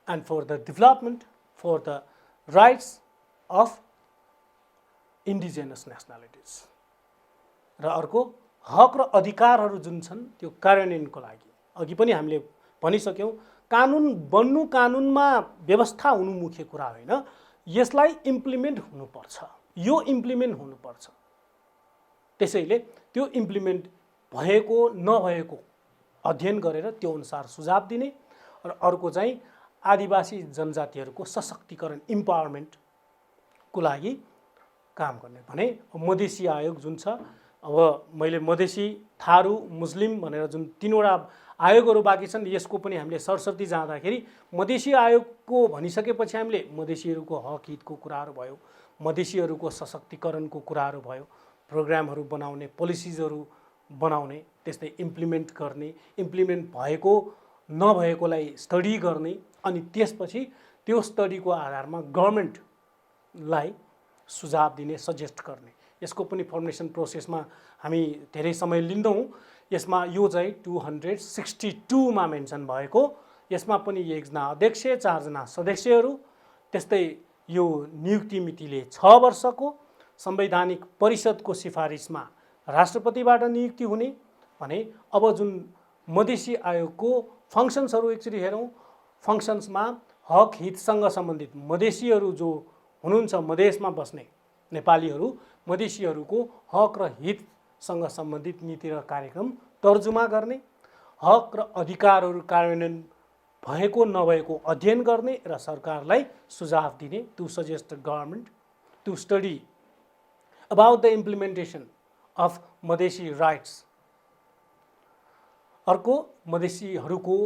and for the development for the rights of indigenous nationalities र अर्को हक र अधिकारहरू जुन छन् त्यो कार्यान्वयनको लागि। अघि पनि हामीले भनिसक्यौँ कानुन बन्नु, कानुनमा व्यवस्था हुनु मुख्य कुरा होइन, यसलाई इम्प्लिमेन्ट हुनुपर्छ, यो इम्प्लिमेन्ट हुनुपर्छ। त्यसैले त्यो इम्प्लिमेन्ट भएको नभएको अध्ययन गरेर त्यो अनुसार सुझाव दिने र अर्को चाहिँ आदिवासी जनजातिहरूको सशक्तिकरण इम्पावरमेन्टको लागि काम गर्ने भने मधेसी आयोग जुन छ, अब मैले मधेसी, थारू, मुस्लिम भनेर जुन 3वटा आयोगहरू बाँकी छन् यसको पनि हामीले सरस्वती जाँदाखेरि मधेसी आयोगको भनिसकेपछि हामीले मधेसीहरूको हक हितको कुराहरू भयो, मधेसीहरूको सशक्तिकरणको कुराहरू भयो, प्रोग्रामहरू बनाउने, पोलिसिजहरू बनाउने, त्यस्तै इम्प्लिमेन्ट गर्ने, इम्प्लिमेन्ट भएको नभएकोलाई स्टडी गर्ने अनि त्यसपछि त्यो स्टडीको आधारमा गभर्मेन्टलाई सुझाव दिने, सजेस्ट गर्ने। यसको पनि फर्मेसन प्रोसेसमा हामी धेरै समय लिँदैनौँ। यसमा यो चाहिँ 262 मा मेन्सन भएको। यसमा पनि 1 जना अध्यक्ष 4 जना सदस्यहरू, त्यस्तै यो नियुक्ति मितिले 6 वर्षको, संवैधानिक परिषदको सिफारिसमा राष्ट्रपतिबाट नियुक्ति हुने भने अब जुन मधेसी आयोगको फङ्सन्सहरू एकचोटि हेरौँ। फङ्सन्समा हक हितसँग सम्बन्धित मधेसीहरू जो हुनुहुन्छ, मधेसमा बस्ने नेपालीहरू, मधेसीहरूको हक र हितसँग सम्बन्धित नीति र कार्यक्रम तर्जुमा गर्ने, हक र अधिकारहरू कार्यान्वयन भएको नभएको अध्ययन गर्ने र सरकारलाई सुझाव दिने, to suggest government to study about the implementation of Madhesi rights. अर्को मधेसीहरूको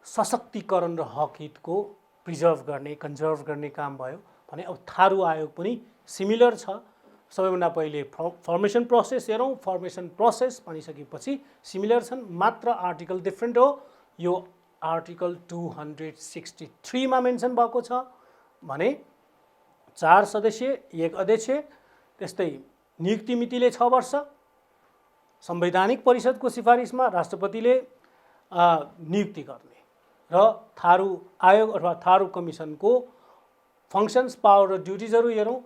सशक्तिकरण र हक हितको प्रिजर्भ गर्ने, कन्जर्भ गर्ने काम भयो भने अब थारू आयोग पनि सिमिलर छ। सबैभन्दा पहिले फर्मेसन प्रोसेस हेरौँ। फर्मेसन प्रोसेस भनिसकेपछि सिमिलर छन्, मात्र आर्टिकल डिफ्रेन्ट हो। यो आर्टिकल 263 मा मेन्सन भएको छ भने 4 सदस्य 1 अध्यक्ष, त्यस्तै नियुक्ति मितिले 6 वर्ष, संवैधानिक परिषदको सिफारिसमा राष्ट्रपतिले नियुक्ति गर्ने र थारू आयोग अथवा थारू कमिसनको फङ्सन्स, पावर र ड्युटिजहरू हेरौँ।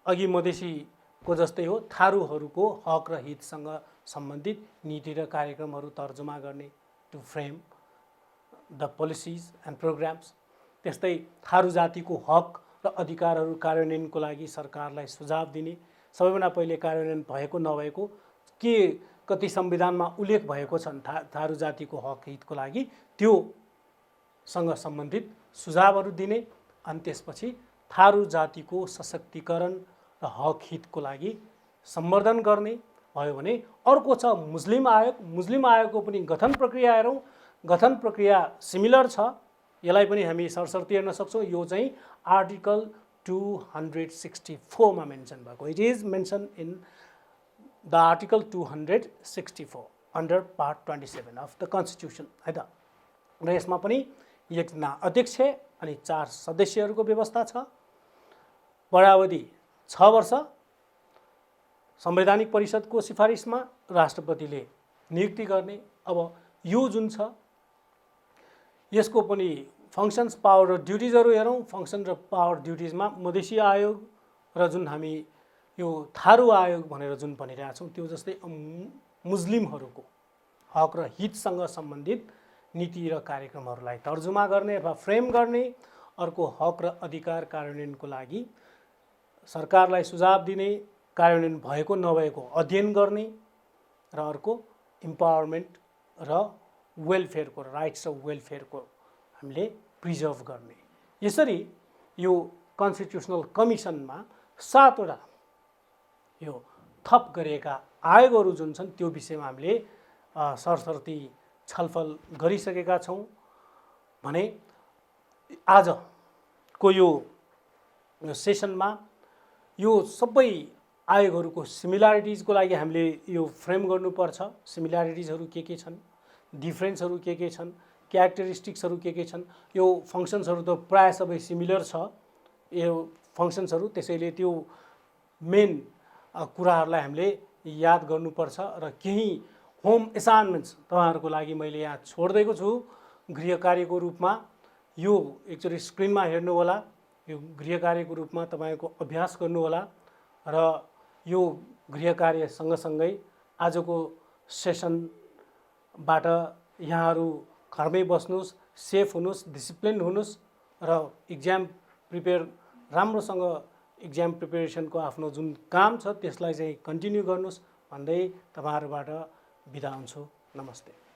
अघि मधेसीको जस्तै हो, थारूहरूको हक र हितसँग सम्बन्धित नीति र कार्यक्रमहरू तर्जुमा गर्ने, to frame the policies and programmes. त्यस्तै थारू जातिको हक र अधिकारहरू कार्यान्वयनको लागि सरकारलाई सुझाव दिने, सबैभन्दा पहिले कार्यान्वयन भएको नभएको के कति संविधानमा उल्लेख भएको छन् थारू जातिको हक हितको लागि, त्योसँग सम्बन्धित सुझावहरू दिने। अनि त्यसपछि थारू जातिको सशक्तिकरण र हक हितको लागि सम्वर्धन गर्ने भयो भने अर्को छ मुस्लिम आयोग। मुस्लिम आयोगको पनि गठन प्रक्रिया हेरौँ। गठन प्रक्रिया सिमिलर छ, यसलाई पनि हामी सरसर्ती हेर्न सक्छौँ। यो चाहिँ आर्टिकल 264 मा मेन्सन भएको। It is mention in the article 264 under part 27 of the constitution है त। र यसमा पनि 1 जना अध्यक्ष अनि 4 सदस्यहरूको व्यवस्था छ। परावधि 6 वर्ष, संवैधानिक परिषदको सिफारिसमा राष्ट्रपतिले नियुक्ति गर्ने। अब यो जुन छ यसको पनि फङ्सन्स, पावर र ड्युटिजहरू हेरौँ। फङ्सन र पावर ड्युटिजमा मधेसी आयोग र जुन हामी यो थारू आयोग भनेर जुन भनिरहेका छौँ त्यो जस्तै मुस्लिमहरूको हक र हितसँग सम्बन्धित नीति र कार्यक्रमहरूलाई तर्जुमा गर्ने अथवा फ्रेम गर्ने। अर्को हक र अधिकार कार्यान्वयनको लागि सरकारलाई सुझाव दिने, कार्यान्वयन भएको नभएको अध्ययन गर्ने। र अर्को इम्पावरमेन्ट र वेलफेयरको, राइट्स र वेलफेयरको हामीले प्रिजर्भ गर्ने। यसरी यो कन्स्टिट्युसनल कमिसनमा 7 वटा यो थप गरिएका आयोगहरू जुन छन् त्यो विषयमा हामीले सरसर्ती छलफल गरिसकेका छौँ। भने आजको यो सेसनमा यो सबै आयोगहरूको सिमिल्यारिटिजको लागि हामीले यो फ्रेम गर्नुपर्छ। सिमिल्यारिटिजहरू के छन्, डिफ्रेन्सहरू के छन्, क्यारेक्टरिस्टिक्सहरू के छन्। यो फङ्सन्सहरू त प्राय सबै सिमिलर छ यो फङ्सन्सहरू, त्यसैले त्यो मेन कुराहरूलाई हामीले याद गर्नुपर्छ। र केही होम एसाइनमेन्ट्स तपाईँहरूको लागि मैले यहाँ छोडिदिएको छु गृह कार्यको रूपमा। यो एकचोटि स्क्रिनमा हेर्नु होला। यो गृह कार्यको रूपमा तपाईँको अभ्यास गर्नु होला। र यो गृह कार्य सँगसँगै आजको सेसनबाट यहाँहरू घरमै बस्नुहोस्, सेफ हुनुहोस्, डिसिप्लिन हुनुहोस् र इक्जाम प्रिपेयर राम्रोसँग इक्जाम प्रिपेरेसनको आफ्नो जुन काम छ त्यसलाई चाहिँ कन्टिन्यू गर्नुहोस् भन्दै तपाईँहरूबाट बिदा हुन्छु। नमस्ते।